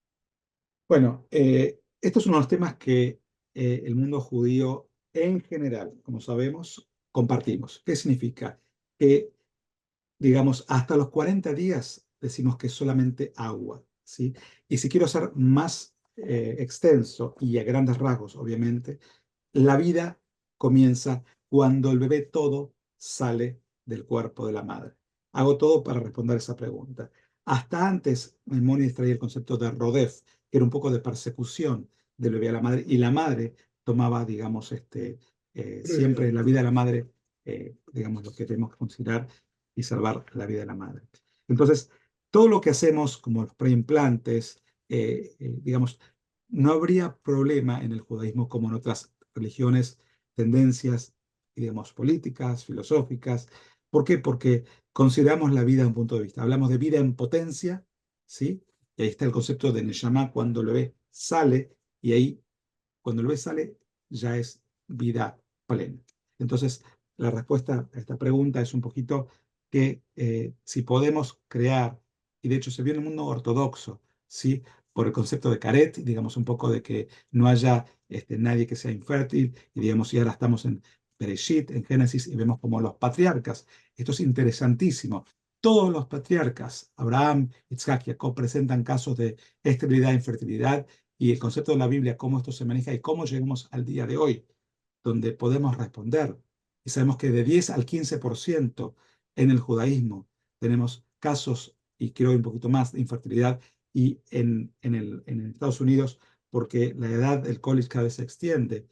Bueno, esto es uno de los temas que el mundo judío en general, como sabemos, compartimos. ¿Qué significa? Que, digamos, hasta los 40 días decimos que es solamente agua, ¿sí? Y si quiero ser más extenso y a grandes rasgos, obviamente, la vida comienza cuando el bebé todo sale del cuerpo de la madre. Hago todo para responder esa pregunta. Hasta antes, Maimónides traía el concepto de rodef, que era un poco de persecución del bebé a la madre, y la madre tomaba, digamos, siempre la vida de la madre, digamos, lo que tenemos que considerar y salvar la vida de la madre. Entonces, todo lo que hacemos, como los preimplantes, digamos, no habría problema en el judaísmo como en otras religiones, tendencias, digamos, políticas, filosóficas. ¿Por qué? Porque consideramos la vida de un punto de vista. Hablamos de vida en potencia, ¿sí? Y ahí está el concepto de Neshama cuando el bebé sale, y ahí, cuando el bebé sale, ya es vida plena. Entonces, la respuesta a esta pregunta es un poquito que si podemos crear, y de hecho se vio en el mundo ortodoxo, ¿sí? Por el concepto de caret, digamos un poco de que no haya nadie que sea infértil, y digamos, y ahora estamos en Bereshit, en Génesis, y vemos como los patriarcas, esto es interesantísimo, todos los patriarcas, Abraham, Isaac y Jacob, presentan casos de esterilidad e infertilidad, y el concepto de la Biblia, cómo esto se maneja y cómo llegamos al día de hoy, donde podemos responder. Y sabemos que de 10 al 15% en el judaísmo tenemos casos, y creo un poquito más, de infertilidad, y en Estados Unidos, porque la edad del college cada vez se extiende.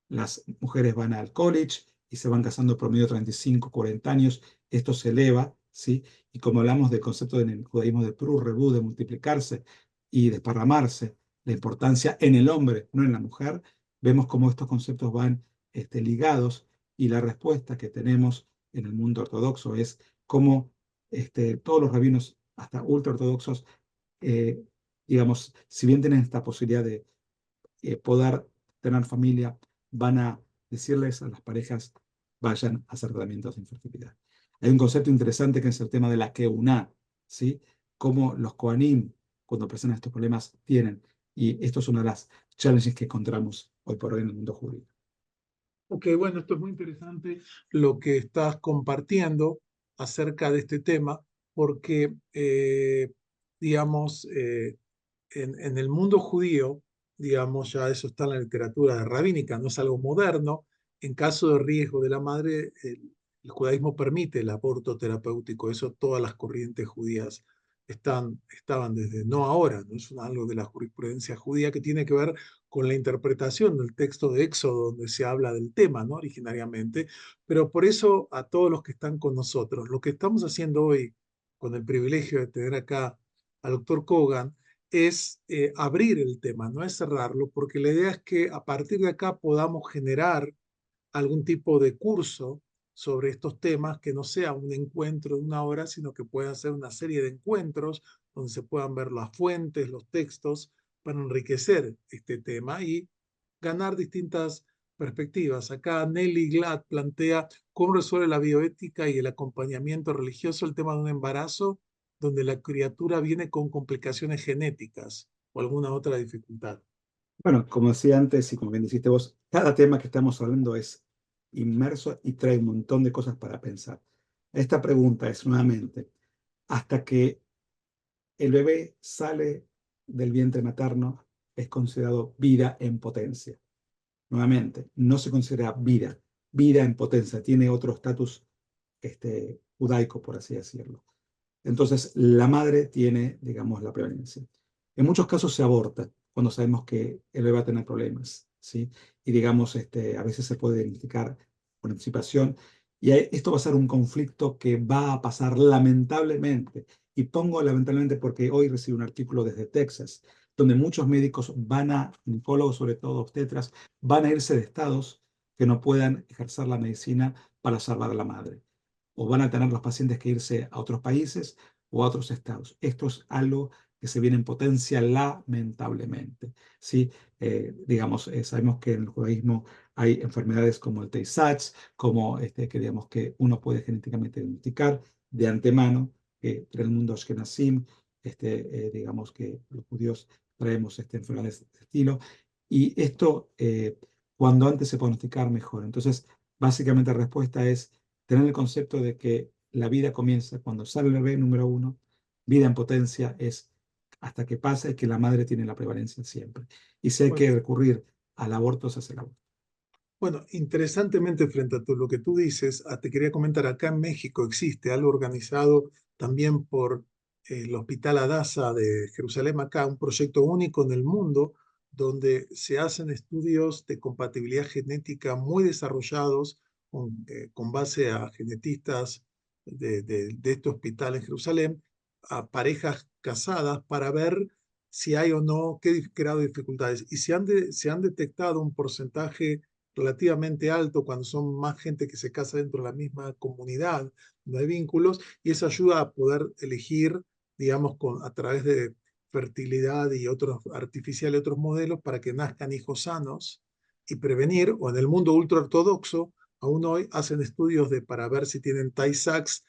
Las mujeres van al college y se van casando promedio 35, 40 años. Esto se eleva, ¿sí? Y como hablamos del concepto en el judaísmo de Pru, Rebú, de multiplicarse y desparramarse, la importancia en el hombre, no en la mujer, vemos cómo estos conceptos van ligados, y la respuesta que tenemos en el mundo ortodoxo es cómo todos los rabinos, hasta ultra ortodoxos, eh, digamos, si bien tienen esta posibilidad de poder tener familia, van a decirles a las parejas, vayan a hacer tratamientos de infertilidad. Hay un concepto interesante que es el tema de la keuná, ¿sí? Cómo los kohanim, cuando presentan estos problemas, tienen. Y esto es una de las challenges que encontramos hoy por hoy en el mundo jurídico. Ok, bueno, esto es muy interesante lo que estás compartiendo acerca de este tema, porque, digamos, en el mundo judío, digamos, ya eso está en la literatura rabínica, no es algo moderno. En caso de riesgo de la madre, el judaísmo permite el aborto terapéutico. Eso todas las corrientes judías estaban desde, no ahora, no es algo de la jurisprudencia judía que tiene que ver con la interpretación del texto de Éxodo, donde se habla del tema, ¿no? Originariamente. Pero por eso, a todos los que están con nosotros, lo que estamos haciendo hoy, con el privilegio de tener acá al doctor Kogan, es abrir el tema, no es cerrarlo, porque la idea es que a partir de acá podamos generar algún tipo de curso sobre estos temas que no sea un encuentro de una hora, sino que pueda ser una serie de encuentros donde se puedan ver las fuentes, los textos, para enriquecer este tema y ganar distintas perspectivas. Acá Nelly Glad plantea cómo resuelve la bioética y el acompañamiento religioso el tema de un embarazo donde la criatura viene con complicaciones genéticas o alguna otra dificultad. Bueno, como decía antes y como bien dijiste vos, cada tema que estamos hablando es inmerso y trae un montón de cosas para pensar. Esta pregunta es nuevamente, hasta que el bebé sale del vientre materno, es considerado vida en potencia. Nuevamente, no se considera vida, vida en potencia, tiene otro estatus judaico, por así decirlo. Entonces, la madre tiene, digamos, la prevalencia. En muchos casos se aborta cuando sabemos que el bebé va a tener problemas, ¿sí? Y digamos, a veces se puede diagnosticar con anticipación. Y esto va a ser un conflicto que va a pasar lamentablemente. Y pongo lamentablemente porque hoy recibí un artículo desde Texas, donde muchos médicos ginecólogos, sobre todo obstetras, van a irse de estados que no puedan ejercer la medicina para salvar a la madre, o van a tener los pacientes que irse a otros países o a otros estados. Esto es algo que se viene en potencia lamentablemente. ¿Sí? Digamos, sabemos que en el judaísmo hay enfermedades como el Tay-Sachs, como que, digamos, que uno puede genéticamente identificar de antemano, que en el mundo Ashkenazim, digamos que los judíos traemos enfermedades de este estilo, y esto, cuando antes se puede diagnosticar, mejor. Entonces, básicamente la respuesta es tener el concepto de que la vida comienza cuando sale el bebé, número uno. Vida en potencia es hasta que pasa y que la madre tiene la prevalencia siempre. Y si hay Bueno, que recurrir al aborto, se hace el aborto. bueno, interesantemente frente a todo lo que tú dices, te quería comentar, acá en México existe algo organizado también por el Hospital Adasa de Jerusalén, acá, un proyecto único en el mundo donde se hacen estudios de compatibilidad genética muy desarrollados con base a genetistas de este hospital en Jerusalén, a parejas casadas para ver si hay o no, qué grado de dificultades. Y se han detectado un porcentaje relativamente alto cuando son más gente que se casa dentro de la misma comunidad, no hay vínculos, y eso ayuda a poder elegir, digamos, a través de fertilidad y otros artificiales, otros modelos, para que nazcan hijos sanos y prevenir, o en el mundo ultraortodoxo, aún hoy hacen estudios para ver si tienen Tay-Sachs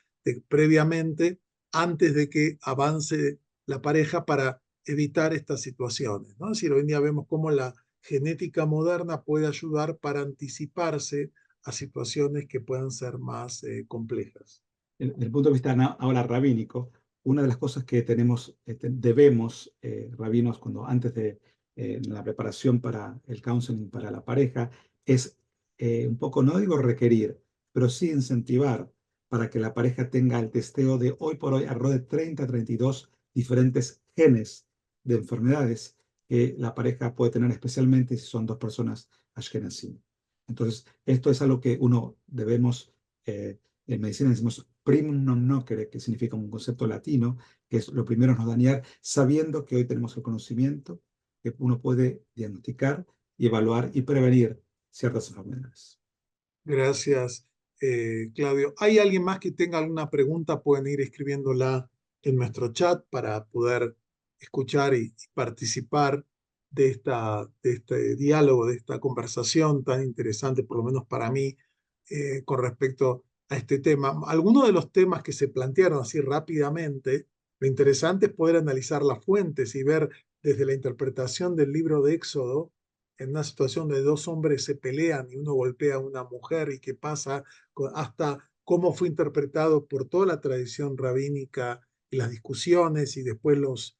previamente, antes de que avance la pareja, para evitar estas situaciones, ¿no? Es decir, hoy en día vemos cómo la genética moderna puede ayudar para anticiparse a situaciones que puedan ser más complejas. Desde el punto de vista ahora rabínico, una de las cosas que tenemos, debemos, rabinos, cuando antes de la preparación para el counseling para la pareja, es un poco, no digo requerir, pero sí incentivar para que la pareja tenga el testeo de hoy por hoy alrededor de 30 a 32 diferentes genes de enfermedades que la pareja puede tener, especialmente si son dos personas ashkenazim. Entonces, esto es algo que uno debemos, en medicina decimos primum non nocere, que significa un concepto latino, que es lo primero nos dañar, sabiendo que hoy tenemos el conocimiento que uno puede diagnosticar y evaluar y prevenir ciertas enfermedades. Gracias, Claudio. ¿Hay alguien más que tenga alguna pregunta? Pueden ir escribiéndola en nuestro chat para poder escuchar y participar de este diálogo, de esta conversación tan interesante, por lo menos para mí, con respecto a este tema. Algunos de los temas que se plantearon así rápidamente, lo interesante es poder analizar las fuentes y ver desde la interpretación del libro de Éxodo, en una situación donde dos hombres se pelean y uno golpea a una mujer, y qué pasa, hasta cómo fue interpretado por toda la tradición rabínica y las discusiones, y después los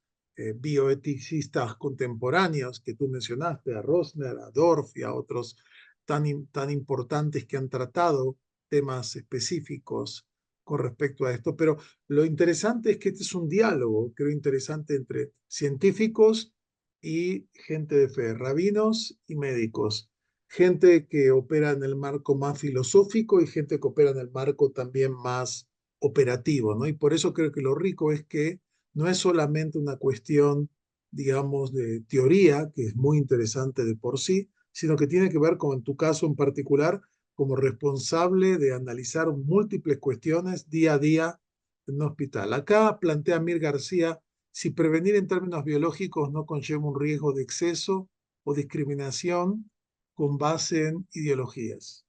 bioeticistas contemporáneos que tú mencionaste, a Rosner, a Dorff y a otros tan importantes que han tratado temas específicos con respecto a esto. Pero lo interesante es que este es un diálogo, creo, interesante entre científicos y gente de fe, rabinos y médicos, gente que opera en el marco más filosófico y gente que opera en el marco también más operativo, ¿no? Y por eso creo que lo rico es que no es solamente una cuestión, digamos, de teoría, que es muy interesante de por sí, sino que tiene que ver, como en tu caso en particular, como responsable de analizar múltiples cuestiones día a día en un hospital. Acá plantea Mir García si prevenir en términos biológicos no conlleva un riesgo de exceso o discriminación con base en ideologías.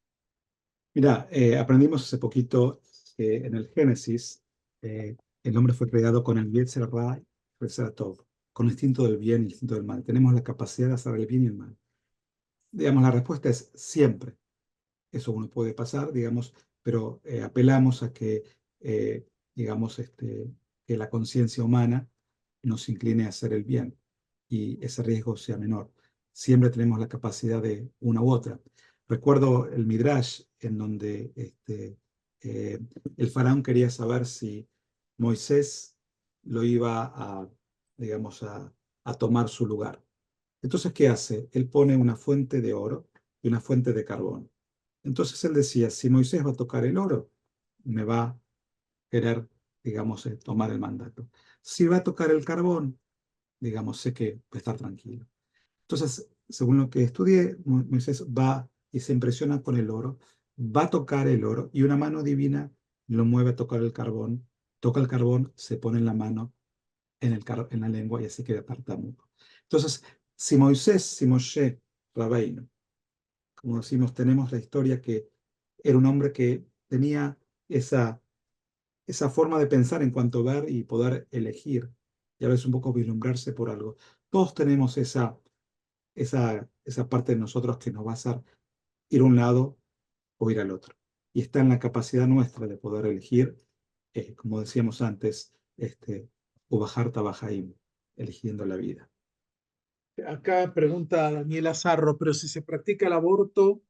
Mira, aprendimos hace poquito que en el Génesis el hombre fue creado con el Yetzer Hara y Yetzer Tov, con el instinto del bien y el instinto del mal. Tenemos la capacidad de hacer el bien y el mal. Digamos, la respuesta es siempre. Eso uno puede pasar, digamos, pero apelamos a que, digamos, que la conciencia humana nos incline a hacer el bien y ese riesgo sea menor. Siempre tenemos la capacidad de una u otra. Recuerdo el Midrash en donde eh, el faraón quería saber si Moisés lo iba a, digamos, a tomar su lugar. Entonces, ¿qué hace? Él pone una fuente de oro y una fuente de carbón. Entonces él decía, si Moisés va a tocar el oro, me va a querer, digamos, tomar el mandato. Si va a tocar el carbón, digamos, sé que va a estar tranquilo. Entonces, según lo que estudié, Moisés va y se impresiona con el oro, va a tocar el oro y una mano divina lo mueve a tocar el carbón, toca el carbón, se pone en la mano en la lengua y así queda tartamudo. Entonces, si Moisés, si Moshe Rabbeinu, como decimos, tenemos la historia que era un hombre que tenía esa forma de pensar en cuanto a ver y poder elegir y a veces un poco vislumbrarse por algo. Todos tenemos esa parte de nosotros que nos va a hacer ir a un lado o ir al otro. Y está en la capacidad nuestra de poder elegir, como decíamos antes, Ubajar Tabajaim, eligiendo la vida. Acá pregunta Daniela Zarro, pero si se practica el aborto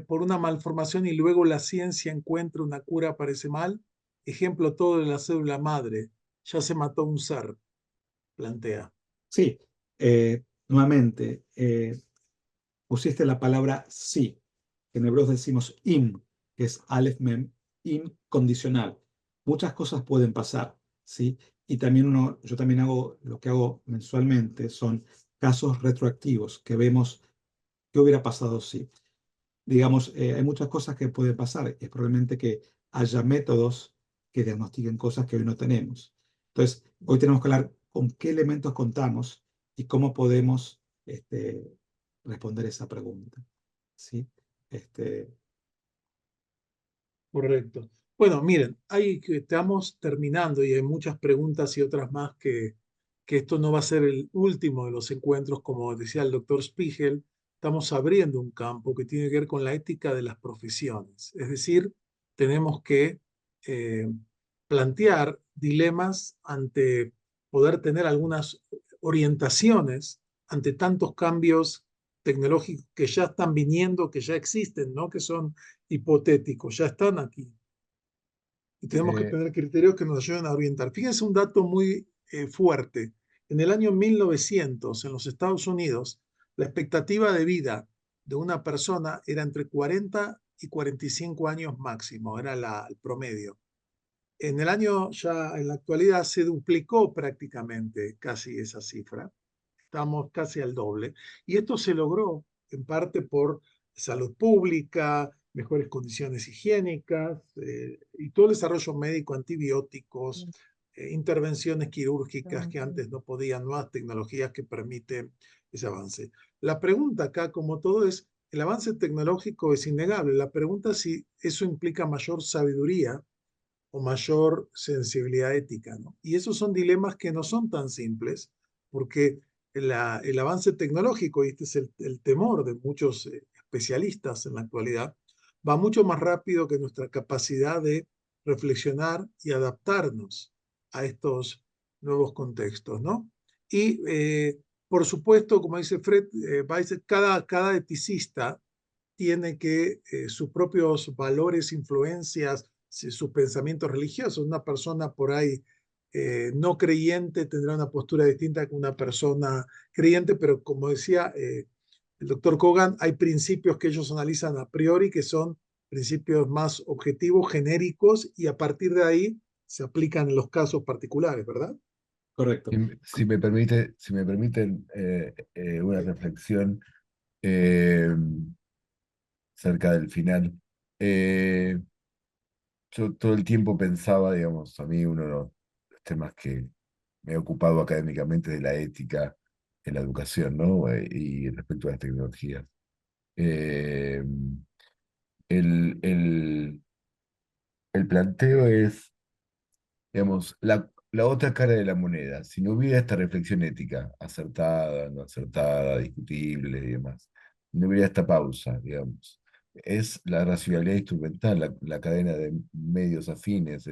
por una malformación y luego la ciencia encuentra una cura, ¿parece mal? Ejemplo todo de la célula madre. Ya se mató un ser, plantea. Sí, nuevamente, pusiste la palabra sí, que en hebreo decimos im, que es Aleph Mem, im condicional. Muchas cosas pueden pasar, ¿sí? Y también yo también lo que hago mensualmente son casos retroactivos que vemos qué hubiera pasado si. Digamos, hay muchas cosas que pueden pasar. Es probablemente que haya métodos que diagnostiquen cosas que hoy no tenemos. Entonces, hoy tenemos que hablar con qué elementos contamos y cómo podemos responder esa pregunta. ¿Sí? Este, Correcto. Bueno, miren, estamos terminando y hay muchas preguntas y otras más que esto no va a ser el último de los encuentros, como decía el doctor Spiegel, estamos abriendo un campo que tiene que ver con la ética de las profesiones. Es decir, tenemos que eh, plantear dilemas ante poder tener algunas orientaciones ante tantos cambios tecnológicos que ya están viniendo, que ya existen, ¿no? Que son hipotéticos, ya están aquí. Y tenemos que Eh, tener criterios que nos ayuden a orientar. Fíjense un dato muy fuerte. En el año 1900, en los Estados Unidos, la expectativa de vida de una persona era entre 40 y 45 años máximo, era el promedio. En el año ya, en la actualidad, se duplicó prácticamente casi esa cifra. Estamos casi al doble. Y esto se logró en parte por salud pública, mejores condiciones higiénicas y todo el desarrollo médico, antibióticos, intervenciones quirúrgicas que antes no podían, nuevas tecnologías que permiten ese avance. La pregunta acá, como todo, es, el avance tecnológico es innegable. La pregunta es si eso implica mayor sabiduría o mayor sensibilidad ética, ¿no? Y esos son dilemas que no son tan simples, porque el avance tecnológico, y este es el temor de muchos especialistas en la actualidad, va mucho más rápido que nuestra capacidad de reflexionar y adaptarnos a estos nuevos contextos, ¿no? Y por supuesto, como dice Fred Weiss, cada eticista tiene que sus propios valores, influencias, sus pensamientos religiosos. Una persona por ahí no creyente tendrá una postura distinta que una persona creyente, pero como decía el doctor Kogan, hay principios que ellos analizan a priori que son principios más objetivos, genéricos, y a partir de ahí se aplican en los casos particulares, ¿verdad? correcto. si me permiten una reflexión eh, cerca del final. Eh, yo todo el tiempo pensaba, digamos, a mí uno de los temas que me he ocupado académicamente de la ética en la educación, ¿no? Y respecto a las tecnologías. Eh, el, el, el planteo es, digamos, la otra cara de la moneda. Si no hubiera esta reflexión ética, acertada, no acertada, discutible y demás, no hubiera esta pausa, digamos. Es la racionalidad instrumental, la cadena de medios afines,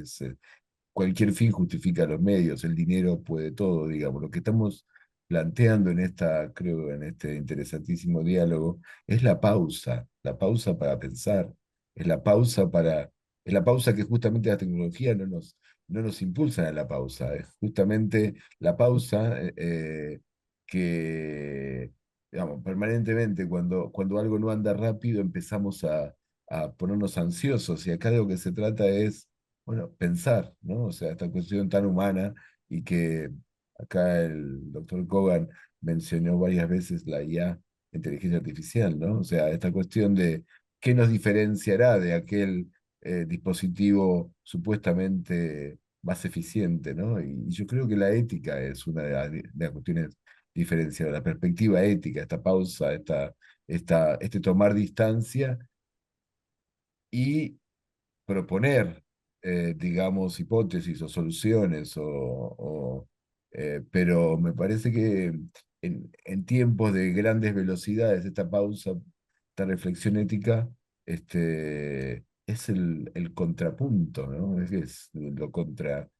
cualquier fin justifica los medios, el dinero puede todo, digamos. Lo que estamos planteando en creo, en este interesantísimo diálogo, es la pausa para pensar, es es la pausa que justamente la tecnología no nos impulsan a la pausa, es justamente la pausa que, digamos, permanentemente cuando algo no anda rápido empezamos a ponernos ansiosos y acá de lo que se trata es bueno, pensar, ¿no? O sea, esta cuestión tan humana y que acá el doctor Kogan mencionó varias veces la IA, inteligencia artificial, ¿no? O sea, esta cuestión de qué nos diferenciará de aquel dispositivo supuestamente más eficiente, ¿no? Y yo creo que la ética es una de las cuestiones diferenciadas, la perspectiva ética, esta pausa, este tomar distancia y proponer, digamos, hipótesis o soluciones, pero me parece que en tiempos de grandes velocidades, esta pausa, esta reflexión ética, es el contrapunto, ¿no? Es lo contra,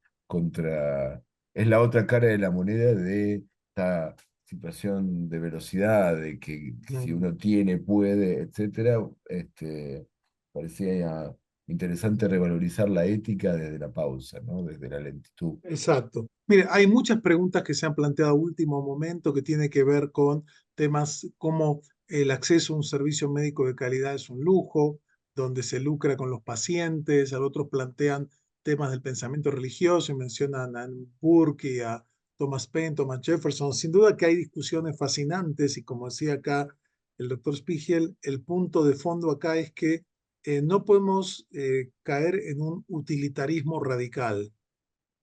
es la otra cara de la moneda de esta situación de velocidad, de que si uno tiene, puede, etcétera, parecía interesante revalorizar la ética desde la pausa, ¿no? Desde la lentitud. Exacto. Mire, hay muchas preguntas que se han planteado a último momento que tienen que ver con temas como el acceso a un servicio médico de calidad es un lujo, donde se lucra con los pacientes, otros plantean temas del pensamiento religioso y mencionan a Anne Burke y a Thomas Paine, Thomas Jefferson. Sin duda que hay discusiones fascinantes y como decía acá el doctor Spiegel, el punto de fondo acá es que no podemos caer en un utilitarismo radical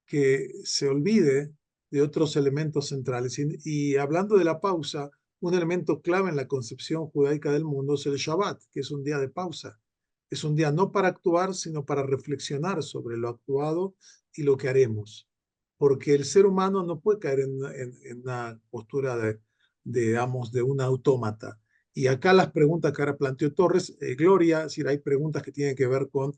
que se olvide de otros elementos centrales. Y hablando de la pausa, un elemento clave en la concepción judaica del mundo es el Shabbat, que es un día de pausa. Es un día no para actuar, sino para reflexionar sobre lo actuado y lo que haremos. Porque el ser humano no puede caer en una postura digamos, de un autómata. Y acá las preguntas que ahora planteó Torres, Gloria, es decir, hay preguntas que tienen que ver con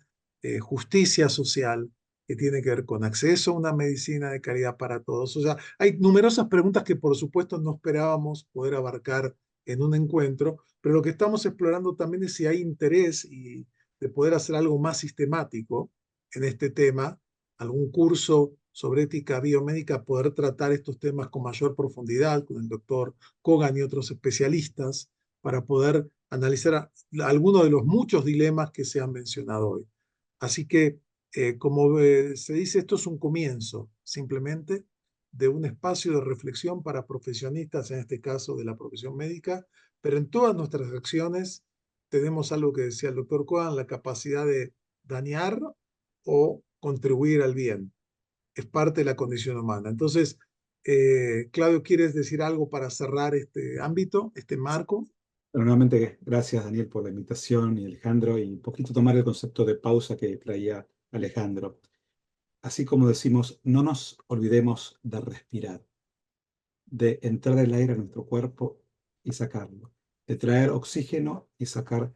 justicia social, que tiene que ver con acceso a una medicina de calidad para todos. O sea, hay numerosas preguntas que por supuesto no esperábamos poder abarcar en un encuentro, pero lo que estamos explorando también es si hay interés y de poder hacer algo más sistemático en este tema, algún curso sobre ética biomédica, poder tratar estos temas con mayor profundidad con el doctor Kogan y otros especialistas para poder analizar algunos de los muchos dilemas que se han mencionado hoy. Así que como se dice, esto es un comienzo simplemente de un espacio de reflexión para profesionistas, en este caso de la profesión médica, pero en todas nuestras acciones tenemos algo que decía el doctor Cohen, la capacidad de dañar o contribuir al bien. Es parte de la condición humana. Entonces, Claudio, ¿quieres decir algo para cerrar este ámbito, este marco? Pero nuevamente, gracias Daniel por la invitación y Alejandro, y un poquito tomar el concepto de pausa que traía Alejandro. Así como decimos, no nos olvidemos de respirar, de entrar el aire a nuestro cuerpo y sacarlo, de traer oxígeno y sacar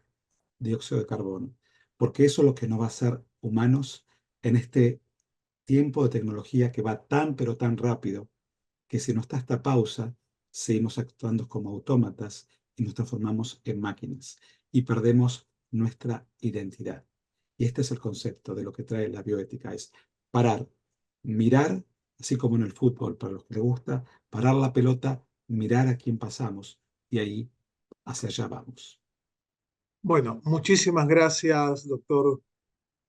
dióxido de carbono, porque eso es lo que nos va a hacer humanos en este tiempo de tecnología que va tan pero tan rápido, que si no está esta pausa, seguimos actuando como autómatas y nos transformamos en máquinas y perdemos nuestra identidad. Y este es el concepto de lo que trae la bioética, es parar, mirar, así como en el fútbol, para los que les gusta, parar la pelota, mirar a quién pasamos y ahí hacia allá vamos. Bueno, muchísimas gracias, doctor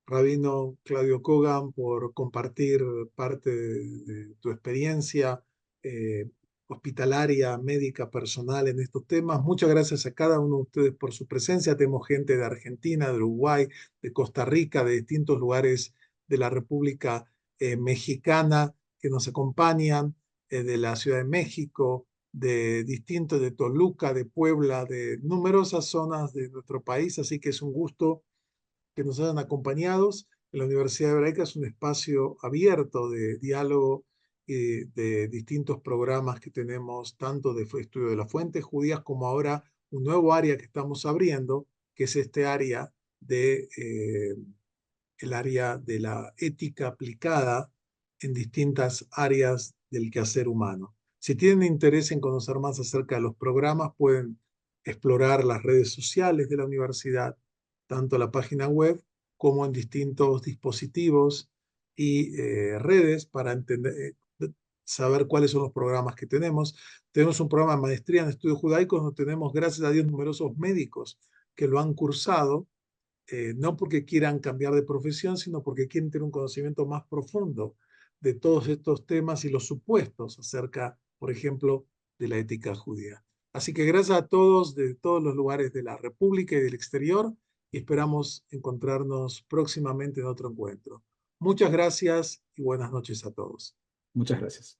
Rabino Claudio Kogan, por compartir parte de tu experiencia eh, hospitalaria, médica, personal en estos temas. Muchas gracias a cada uno de ustedes por su presencia. Tenemos gente de Argentina, de Uruguay, de Costa Rica, de distintos lugares de la República Mexicana que nos acompañan, de la Ciudad de México, de distintos, de Toluca, de Puebla, de numerosas zonas de nuestro país. Así que es un gusto que nos hayan acompañados. En la Universidad Hebraica es un espacio abierto de diálogo y de distintos programas que tenemos, tanto de estudio de las fuentes judías como ahora un nuevo área que estamos abriendo, que es este área el área de la ética aplicada en distintas áreas del quehacer humano. Si tienen interés en conocer más acerca de los programas, pueden explorar las redes sociales de la universidad, tanto la página web como en distintos dispositivos y redes para saber cuáles son los programas que tenemos. Tenemos un programa de maestría en estudios judaicos donde tenemos, gracias a Dios, numerosos médicos que lo han cursado, no porque quieran cambiar de profesión, sino porque quieren tener un conocimiento más profundo de todos estos temas y los supuestos acerca, por ejemplo, de la ética judía. Así que gracias a todos de todos los lugares de la República y del exterior y esperamos encontrarnos próximamente en otro encuentro. Muchas gracias y buenas noches a todos. Muchas gracias.